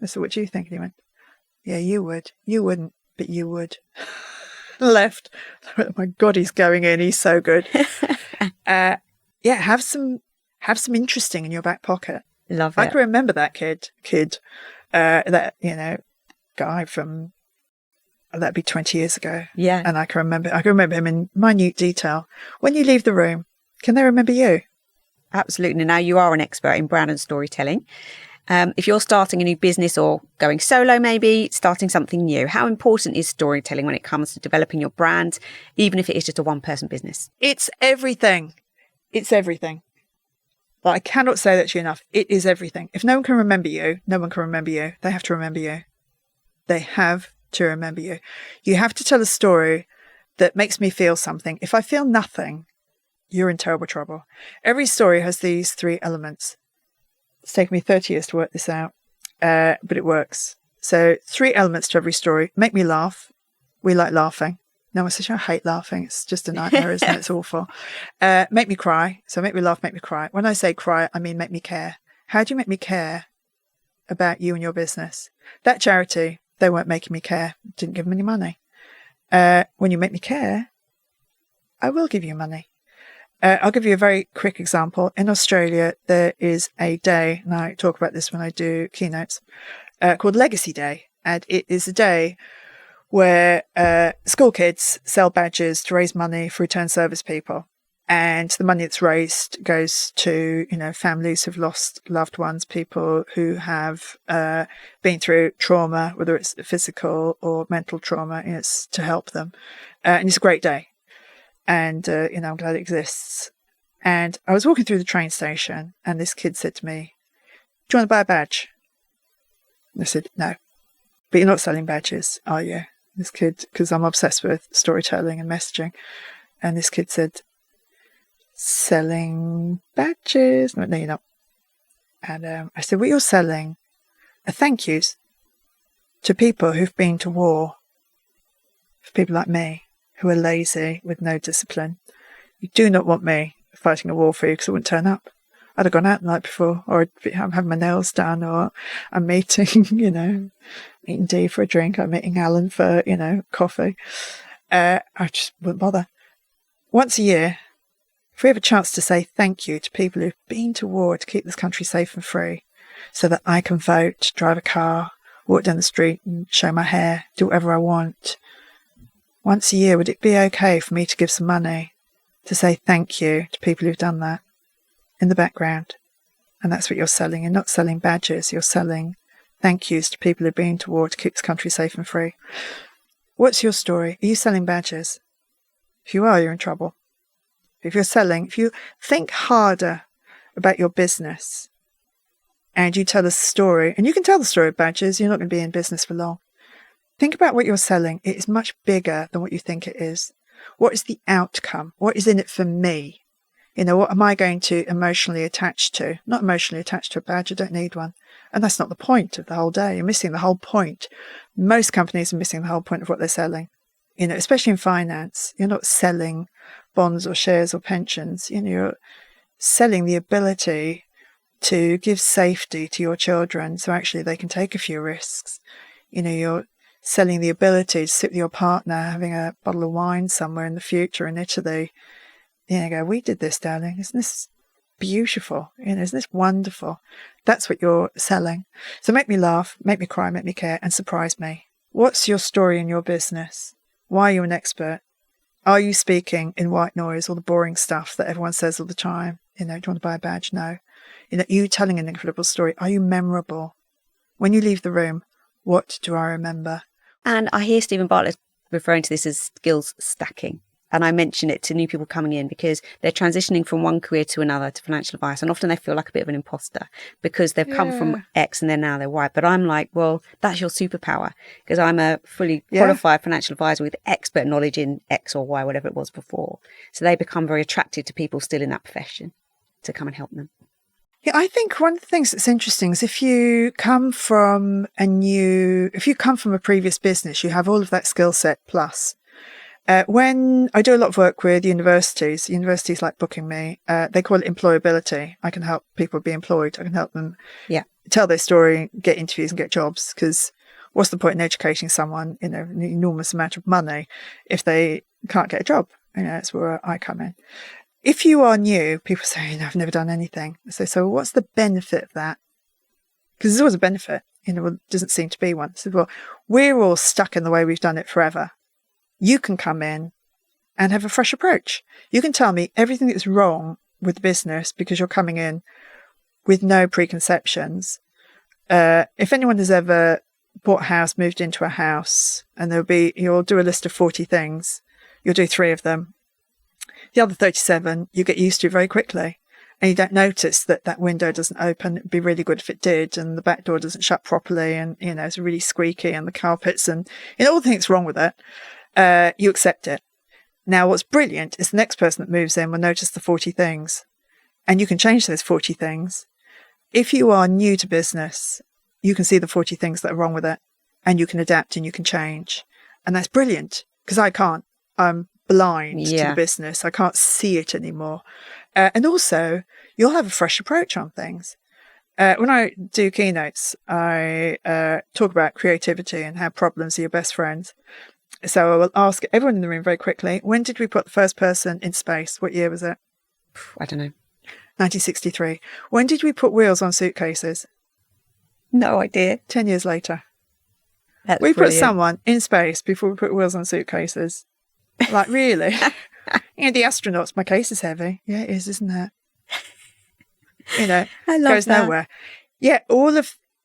I said, what do you think? And he went, yeah, you would. You wouldn't, but you would. Left. Oh my God, he's going in. He's so good. Have some interesting in your back pocket. Love it. I can remember that kid, that, guy from, that'd be 20 years ago. Yeah. And I can remember him in minute detail. When you leave the room, can they remember you? Absolutely. Now, you are an expert in brand and storytelling. If you're starting a new business or going solo, maybe starting something new, how important is storytelling when it comes to developing your brand, even if it is just a one-person business? It's everything. It's everything. But I cannot say that to you enough. It is everything. If no one can remember you, no one can remember you. They have to remember you. They have to remember you. You have to tell a story that makes me feel something. If I feel nothing, you're in terrible trouble. Every story has these 3 elements. It's taken me 30 years to work this out, but it works. So 3 elements to every story. Make me laugh. We like laughing. No one says, I hate laughing. It's just a nightmare, isn't it? It's awful. Make me cry. So make me laugh, make me cry. When I say cry, I mean make me care. How do you make me care about you and your business? That charity, they weren't making me care. Didn't give them any money. When you make me care, I will give you money. I'll give you a very quick example. In Australia, there is a day, and I talk about this when I do keynotes, called Legacy Day. And it is a day where school kids sell badges to raise money for return service people. And the money that's raised goes to, families who've lost loved ones, people who have been through trauma, whether it's physical or mental trauma. It's to help them. And it's a great day. And, I'm glad it exists. And I was walking through the train station and this kid said to me, do you want to buy a badge? And I said, no. But you're not selling badges, are you? This kid, because I'm obsessed with storytelling and messaging. And this kid said, selling badges? No, you're not. And I said, well, you're selling a thank yous to people who've been to war, for people like me, who are lazy with no discipline. You do not want me fighting a war for you because I wouldn't turn up. I'd have gone out the night before, or I'm having my nails done, or I'm meeting, meeting Dee for a drink, I'm meeting Alan for, coffee. I just wouldn't bother. Once a year, if we have a chance to say thank you to people who've been to war to keep this country safe and free, so that I can vote, drive a car, walk down the street and show my hair, do whatever I want. Once a year, would it be okay for me to give some money to say thank you to people who've done that in the background? And that's what you're selling. You're not selling badges. You're selling thank yous to people who've been to war to keep this country safe and free. What's your story? Are you selling badges? If you are, you're in trouble. If you think harder about your business and you tell a story, and you can tell the story of badges, you're not going to be in business for long. Think about what you're selling. It is much bigger than what you think it is. What is the outcome? What is in it for me? What am I going to emotionally attach to? Not emotionally attached to a badge. I don't need one. And that's not the point of the whole day. You're missing the whole point. Most companies are missing the whole point of what they're selling. Especially in finance, you're not selling bonds or shares or pensions. You're selling the ability to give safety to your children so actually they can take a few risks. You're selling the ability to sit with your partner having a bottle of wine somewhere in the future in Italy. Go, we did this, darling. Isn't this beautiful? Isn't this wonderful? That's what you're selling. So make me laugh, make me cry, make me care, and surprise me. What's your story in your business? Why are you an expert? Are you speaking in white noise, all the boring stuff that everyone says all the time? Do you want to buy a badge? No. You telling an incredible story. Are you memorable? When you leave the room, what do I remember? And I hear Stephen Bartlett referring to this as skills stacking. And I mention it to new people coming in because they're transitioning from one career to another to financial advice. And often they feel like a bit of an imposter because they've come from X and then now they're Y. But I'm like, well, that's your superpower because I'm a fully qualified financial advisor with expert knowledge in X or Y, whatever it was before. So they become very attractive to people still in that profession to come and help them. Yeah, I think one of the things that's interesting is if you come from a previous business, you have all of that skill set plus. When I do a lot of work with universities like booking me, they call it employability. I can help people be employed. I can help them tell their story, get interviews and get jobs. Because what's the point in educating someone, an enormous amount of money if they can't get a job? That's where I come in. If you are new, people say, I've never done anything. I say, so what's the benefit of that? Because there's always a benefit. It doesn't seem to be one. So, well, we're all stuck in the way we've done it forever. You can come in and have a fresh approach. You can tell me everything that's wrong with the business because you're coming in with no preconceptions. If anyone has ever bought a house, moved into a house, and you'll do a list of 40 things. You'll do 3 of them. The other 37, you get used to very quickly. And you don't notice that window doesn't open. It'd be really good if it did. And the back door doesn't shut properly. And, it's really squeaky and the carpets and, all the things wrong with it. You accept it. Now, what's brilliant is the next person that moves in will notice the 40 things. And you can change those 40 things. If you are new to business, you can see the 40 things that are wrong with it. And you can adapt and you can change. And that's brilliant because I can't. I'm blind to the business. I can't see it anymore. And also, you'll have a fresh approach on things. When I do keynotes, I talk about creativity and how problems are your best friends. So I will ask everyone in the room very quickly, when did we put the first person in space? What year was it? I don't know. 1963. When did we put wheels on suitcases? No idea. 10 years later. That's we brilliant. put someone in space before we put wheels on suitcases. Like, really? The astronauts, my case is heavy. Yeah, it is, isn't it? I love goes that. nowhere. Yeah,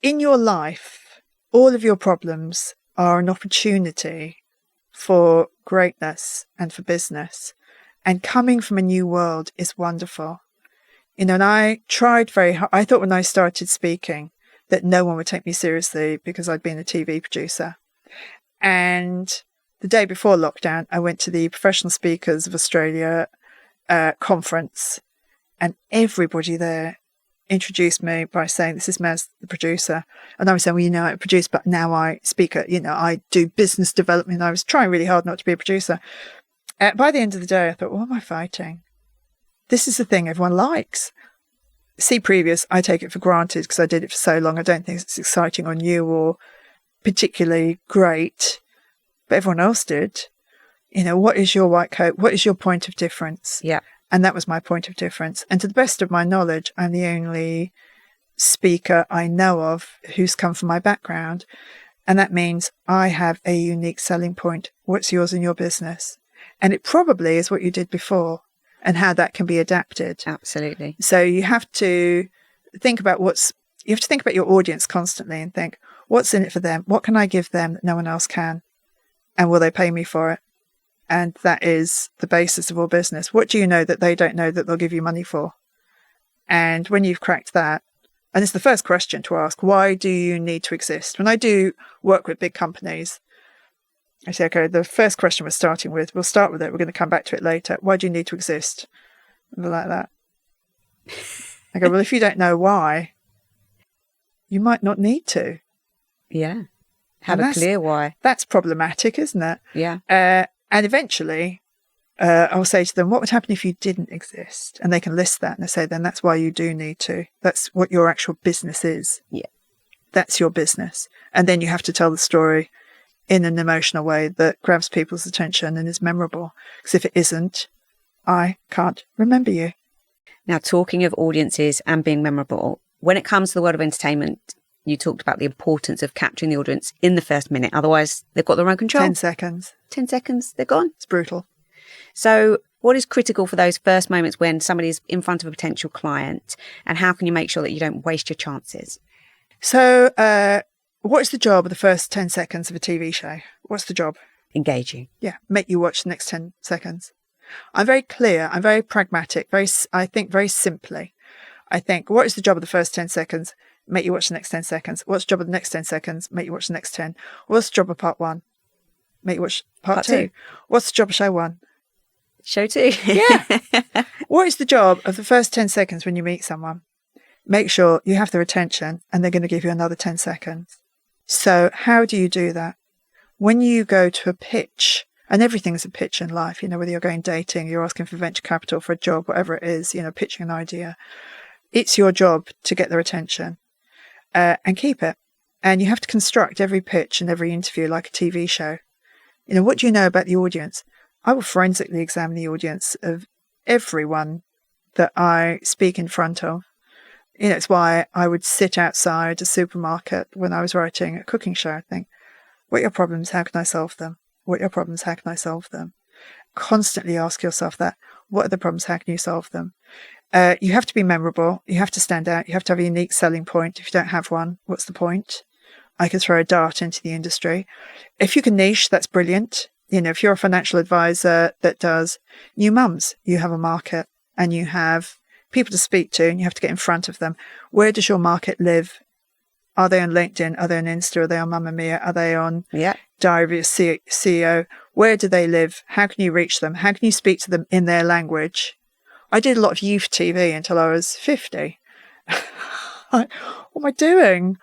in your life, all of your problems are an opportunity for greatness and for business. And coming from a new world is wonderful. And I tried very hard. I thought when I started speaking that no one would take me seriously because I'd been a TV producer. And the day before lockdown, I went to the Professional Speakers of Australia conference, and everybody there introduced me by saying, this is Maz, the producer. And I was saying, I produce, but now I speak I do business development. I was trying really hard not to be a producer. By the end of the day, I thought, what am I fighting? This is the thing everyone likes. See previous, I take it for granted because I did it for so long. I don't think it's exciting or new or particularly great, but everyone else did. What is your white coat? What is your point of difference? Yeah. And that was my point of difference. And to the best of my knowledge, I'm the only speaker I know of who's come from my background. And that means I have a unique selling point. What's yours in your business? And it probably is what you did before and how that can be adapted. Absolutely. So you have to think about your audience constantly and think, what's in it for them? What can I give them that no one else can? And will they pay me for it? And that is the basis of all business. What do you know that they don't know that they'll give you money for? And when you've cracked that, and it's the first question to ask, why do you need to exist? When I do work with big companies, I say, okay, the first question we'll start with it. We're going to come back to it later. Why do you need to exist? And they're like that. I go, well, if you don't know why, you might not need to. Yeah. Have a clear why. That's problematic, isn't it? Yeah. And eventually, I'll say to them, what would happen if you didn't exist? And they can list that. And I say, then that's why you do need to. That's what your actual business is. Yeah. That's your business. And then you have to tell the story in an emotional way that grabs people's attention and is memorable. Because if it isn't, I can't remember you. Now, talking of audiences and being memorable, when it comes to the world of entertainment, you talked about the importance of capturing the audience in the first minute. Otherwise, they've got their own control. 10 seconds. 10 seconds, they're gone. It's brutal. So what is critical for those first moments when somebody's in front of a potential client? And how can you make sure that you don't waste your chances? So what is the job of the first 10 seconds of a TV show? What's the job? Engaging. Yeah, make you watch the next 10 seconds. I'm very clear. I'm very pragmatic. I think very simply. I think, what is the job of the first 10 seconds? Make you watch the next 10 seconds. What's the job of the next 10 seconds? Make you watch the next 10. What's the job of part 1? Make you watch part 2. What's the job of show 1? Show 2. Yeah. What is the job of the first 10 seconds when you meet someone? Make sure you have their attention and they're going to give you another 10 seconds. So how do you do that? When you go to a pitch, and everything's a pitch in life, whether you're going dating, you're asking for venture capital for a job, whatever it is, pitching an idea, it's your job to get their attention and keep it. And you have to construct every pitch and every interview like a TV show. What do you know about the audience? I will forensically examine the audience of everyone that I speak in front of. It's why I would sit outside a supermarket when I was writing a cooking show and think, what are your problems? How can I solve them? What are your problems? How can I solve them? Constantly ask yourself that. What are the problems? How can you solve them? You have to be memorable. You have to stand out. You have to have a unique selling point. If you don't have one, what's the point? I could throw a dart into the industry. If you can niche, that's brilliant. If you're a financial advisor that does new mums, you have a market and you have people to speak to and you have to get in front of them. Where does your market live? Are they on LinkedIn? Are they on Insta? Are they on Mamma Mia? Are they on Diary of a CEO? Where do they live? How can you reach them? How can you speak to them in their language? I did a lot of youth TV until I was 50. What am I doing?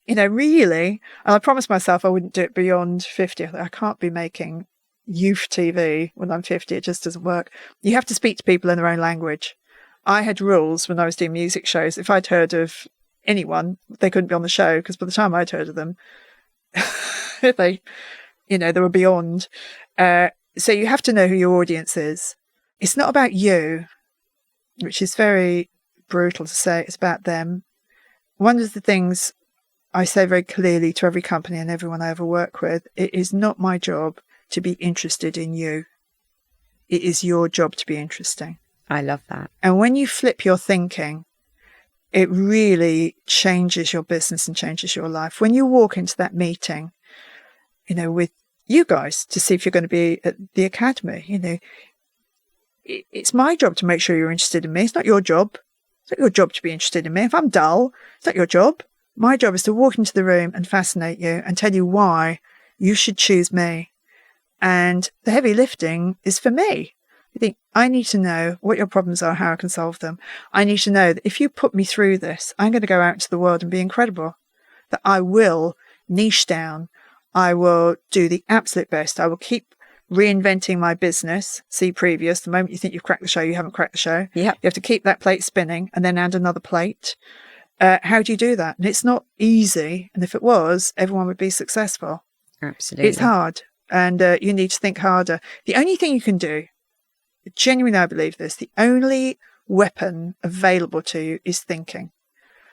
Really? And I promised myself I wouldn't do it beyond 50. I can't be making youth TV when I'm 50. It just doesn't work. You have to speak to people in their own language. I had rules when I was doing music shows. If I'd heard of anyone, they couldn't be on the show because by the time I'd heard of them, they were beyond. So you have to know who your audience is. It's not about you, which is very brutal to say. It's about them. One of the things I say very clearly to every company and everyone I ever work with, it is not my job to be interested in you. It is your job to be interesting. I love that. And when you flip your thinking, it really changes your business and changes your life. When you walk into that meeting, with you guys to see if you're going to be at the academy, it's my job to make sure you're interested in me. It's not your job. It's not your job to be interested in me. If I'm dull, it's not your job. My job is to walk into the room and fascinate you and tell you why you should choose me. And the heavy lifting is for me. You think, I need to know what your problems are, how I can solve them. I need to know that if you put me through this, I'm going to go out into the world and be incredible. That I will niche down. I will do the absolute best. I will keep reinventing my business. See previous. The moment you think you've cracked the show, you haven't cracked the show. Yep. You have to keep that plate spinning and then add another plate. How do you do that? And it's not easy. And if it was, everyone would be successful. Absolutely. It's hard. And you need to think harder. The only thing you can do, genuinely I believe this, the only weapon available to you is thinking.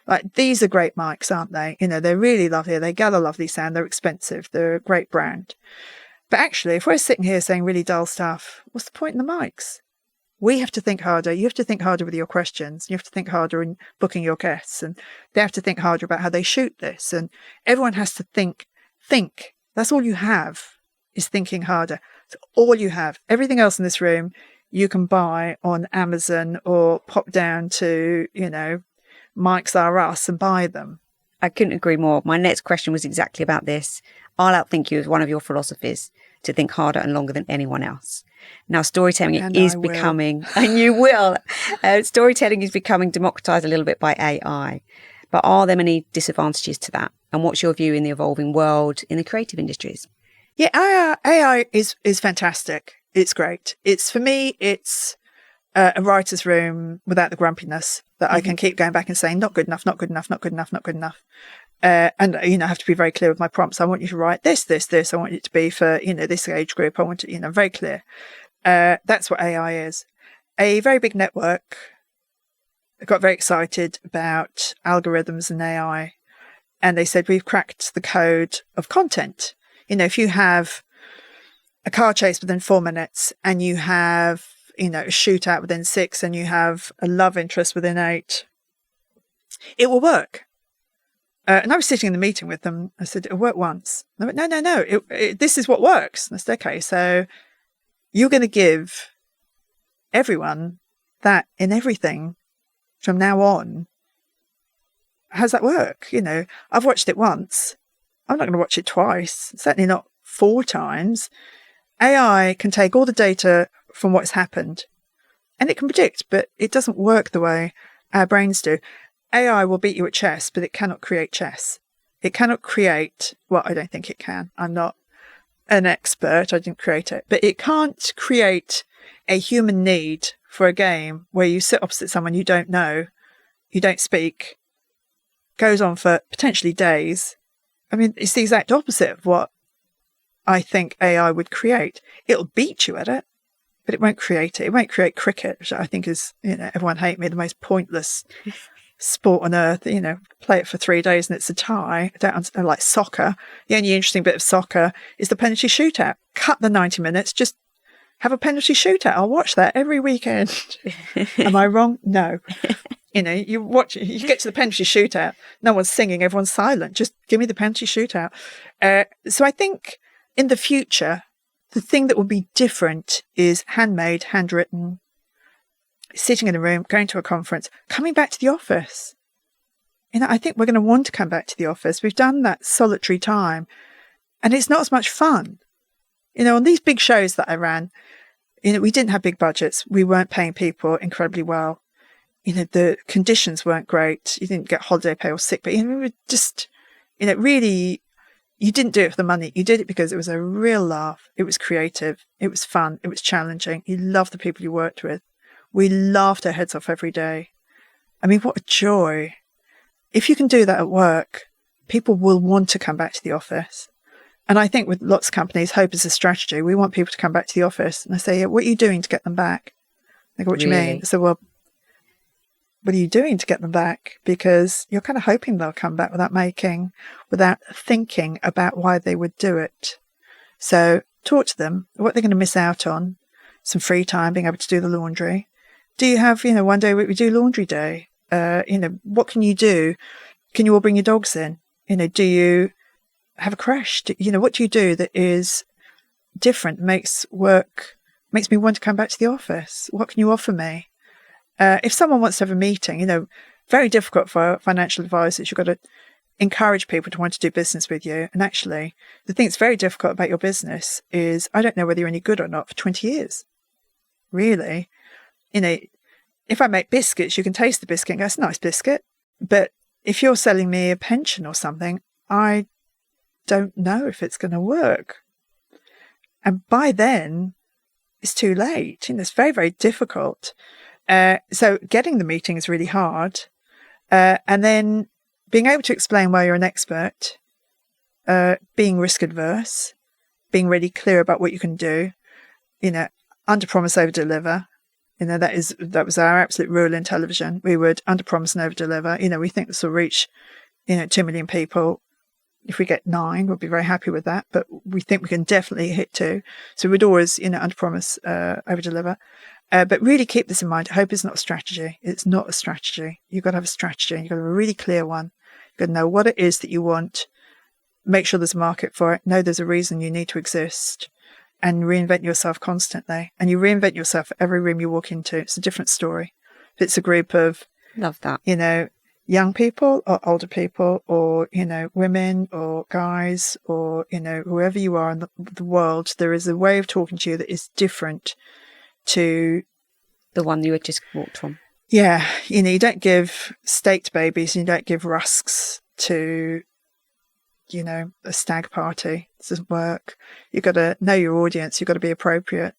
Like, these are great mics, aren't they? They're really lovely. They gather lovely sound. They're expensive. They're a great brand. But actually, if we're sitting here saying really dull stuff, what's the point in the mics? We have to think harder. You have to think harder with your questions. You have to think harder in booking your guests. And they have to think harder about how they shoot this. And everyone has to think. Think. That's all you have, is thinking harder. It's all you have. Everything else in this room you can buy on Amazon or pop down to, Mike's R Us and buy them. I couldn't agree more. My next question was exactly about this. I'll outthink you as one of your philosophies, to think harder and longer than anyone else. Now, storytelling is becoming, and you will, storytelling is becoming democratized a little bit by AI. But are there many disadvantages to that? And what's your view in the evolving world in the creative industries? Yeah, AI is fantastic. It's great. For me, it's a writer's room without the grumpiness that I can keep going back and saying, not good enough, not good enough, not good enough, not good enough. And, I have to be very clear with my prompts. I want you to write this, this, this. I want it to be for, this age group. I want to, very clear. That's what AI is. A very big network got very excited about algorithms and AI. And they said, we've cracked the code of content. If you have a car chase within 4 minutes and you have, a shootout within 6 and you have a love interest within 8, it will work. And I was sitting in the meeting with them. I said, "It worked once." And they went, no. This is what works. And I said, "Okay, so you're going to give everyone that in everything from now on. How's that work? I've watched it once. I'm not going to watch it twice. Certainly not 4 times. AI can take all the data from what's happened and it can predict, but it doesn't work the way our brains do. AI will beat you at chess, but it cannot create chess. It cannot create, well, I don't think it can. I'm not an expert. I didn't create it, but it can't create a human need for a game where you sit opposite someone you don't know, you don't speak, goes on for potentially days. I mean, it's the exact opposite of what I think AI would create. It'll beat you at it, but it won't create it. It won't create cricket, which I think is, everyone hate me, the most pointless sport on earth. Play it for 3 days and it's a tie. I don't understand, like soccer. The only interesting bit of soccer is the penalty shootout. Cut the 90 minutes, just have a penalty shootout. I'll watch that every weekend. Am I wrong? No. You get to the penalty shootout, no one's singing, everyone's silent. Just give me the penalty shootout. So I think in the future, the thing that will be different is handmade, handwritten, sitting in a room, going to a conference, coming back to the office. I think we're going to want to come back to the office. We've done that solitary time and it's not as much fun. On these big shows that I ran, we didn't have big budgets. We weren't paying people incredibly well. The conditions weren't great. You didn't get holiday pay or sick pay. We were just, really, you didn't do it for the money. You did it because it was a real laugh. It was creative. It was fun. It was challenging. You loved the people you worked with. We laughed our heads off every day. I mean, what a joy. If you can do that at work, people will want to come back to the office. And I think with lots of companies, hope is a strategy. We want people to come back to the office. And I say, what are you doing to get them back? They go, what do you mean? I say, well, what are you doing to get them back? Because you're kind of hoping they'll come back without thinking about why they would do it. So talk to them, what they're going to miss out on, some free time, being able to do the laundry. Do you have, one day we do laundry day? What can you do? Can you all bring your dogs in? Do you have a crash? What do you do that is different, makes me want to come back to the office? What can you offer me? If someone wants to have a meeting, very difficult for financial advisors. You've got to encourage people to want to do business with you. And actually, the thing that's very difficult about your business is I don't know whether you're any good or not for 20 years. Really. If I make biscuits, you can taste the biscuit and go, it's a nice biscuit. But if you're selling me a pension or something, I don't know if it's going to work. And by then, it's too late. It's very, very difficult. So getting the meeting is really hard. And then being able to explain why you're an expert, being risk adverse, being really clear about what you can do, under promise, over deliver. That was our absolute rule in television. We would under promise and over deliver. We think this will reach, 2 million people. If we get 9, we'll be very happy with that. But we think we can definitely hit 2. So we'd always, under promise, over deliver. But really keep this in mind. Hope is not a strategy. It's not a strategy. You've got to have a strategy. You've got to have a really clear one. You've got to know what it is that you want. Make sure there's a market for it. Know there's a reason you need to exist. And reinvent yourself constantly. And you reinvent yourself for every room you walk into. It's a different story. If it's a group of, love that, young people or older people or, women or guys or, whoever you are in the world, there is a way of talking to you that is different to the one you had just walked from. Yeah. You don't give steak to babies and you don't give rusks to, a stag party. It doesn't work. You've got to know your audience. You've got to be appropriate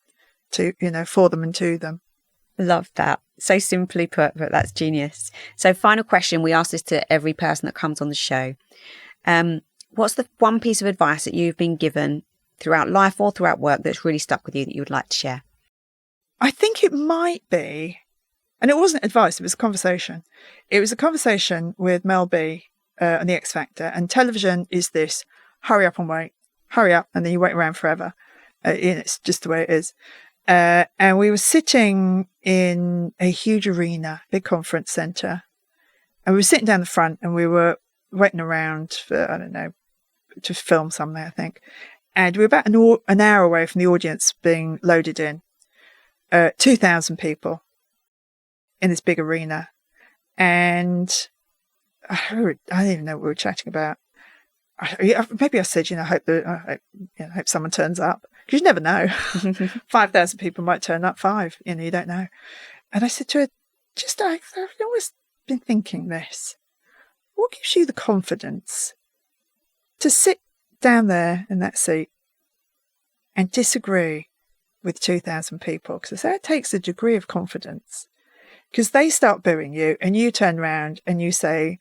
to, for them and to them. Love that. So simply put, but that's genius. So final question, we ask this to every person that comes on the show. What's the one piece of advice that you've been given throughout life or throughout work that's really stuck with you that you would like to share? I think it might be, and it wasn't advice, it was a conversation. It was a conversation with Mel B on the X Factor, and television is this, hurry up and wait, hurry up, and then you wait around forever. It's just the way it is. And we were sitting in a huge arena, big conference centre, and we were sitting down the front and we were waiting around for, I don't know, to film something, I think. And we were about an hour away from the audience being loaded in. 2,000 people in this big arena. And I don't even know what we were chatting about. Maybe I said, I hope someone turns up. Because you never know. 5,000 people might turn up, 5. You don't know. And I said to her, I've always been thinking this. What gives you the confidence to sit down there in that seat and disagree with 2,000 people? Because that takes a degree of confidence. Because they start booing you and you turn around and you say,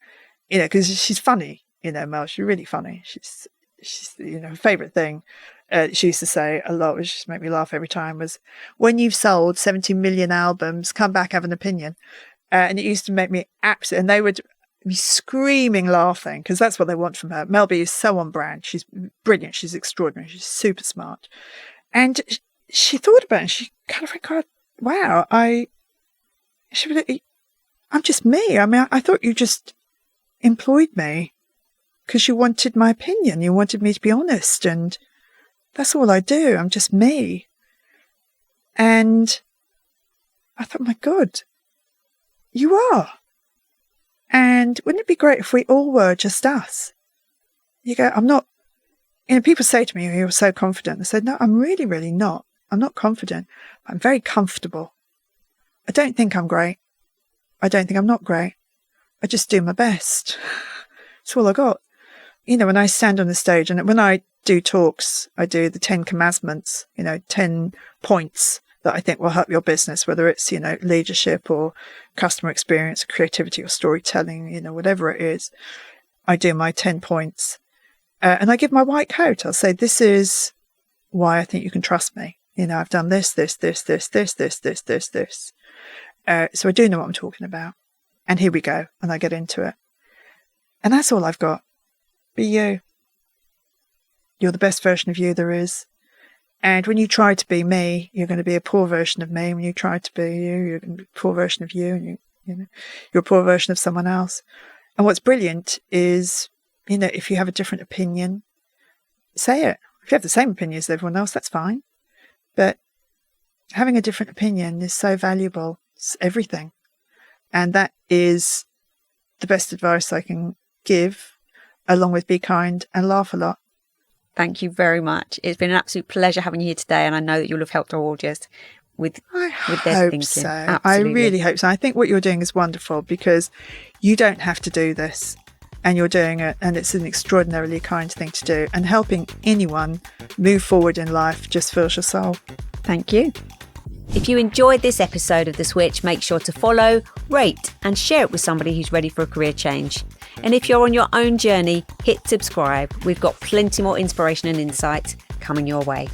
because she's funny, Mel, she's really funny. She's her favourite thing she used to say a lot, which just made me laugh every time, was, when you've sold 70 million albums, come back, have an opinion. And it used to make me absolutely, and they would be screaming laughing, because that's what they want from her. Mel B is so on brand. She's brilliant. She's extraordinary. She's super smart. And she thought about it and she kind of went, God, wow, I'm just me. I mean, I thought you just employed me because you wanted my opinion. You wanted me to be honest. And that's all I do. I'm just me. And I thought, my God, you are. And wouldn't it be great if we all were just us? You go, I'm not, people say to me, you're so confident. I said, no, I'm really, really not. I'm not confident. I'm very comfortable. I don't think I'm great. I don't think I'm not great. I just do my best. That's all I got. When I stand on the stage and when I do talks, I do the 10 commandments, 10 points that I think will help your business, whether it's, leadership or customer experience, creativity or storytelling, whatever it is. I do my 10 points and I give my white coat. I'll say, this is why I think you can trust me. I've done this. So I do know what I'm talking about. And here we go. And I get into it. And that's all I've got. Be you. You're the best version of you there is. And when you try to be me, you're going to be a poor version of me. When you try to be you, you're going to be a poor version of you. And you're a poor version of someone else. And what's brilliant is, if you have a different opinion, say it. If you have the same opinion as everyone else, that's fine. But having a different opinion is so valuable. It's everything. And that is the best advice I can give, along with be kind and laugh a lot. Thank you very much. It's been an absolute pleasure having you here today, and I know that you'll have helped our audience with their thinking. So. Absolutely. I really hope so. I think what you're doing is wonderful, because you don't have to do this, and you're doing it, and it's an extraordinarily kind thing to do. And helping anyone move forward in life just fills your soul. Thank you. If you enjoyed this episode of The Switch, make sure to follow, rate and share it with somebody who's ready for a career change. And if you're on your own journey, hit subscribe. We've got plenty more inspiration and insight coming your way.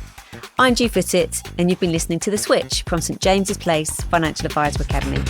I'm Gee Foottit, and you've been listening to The Switch from St James's Place Financial Advisor Academy.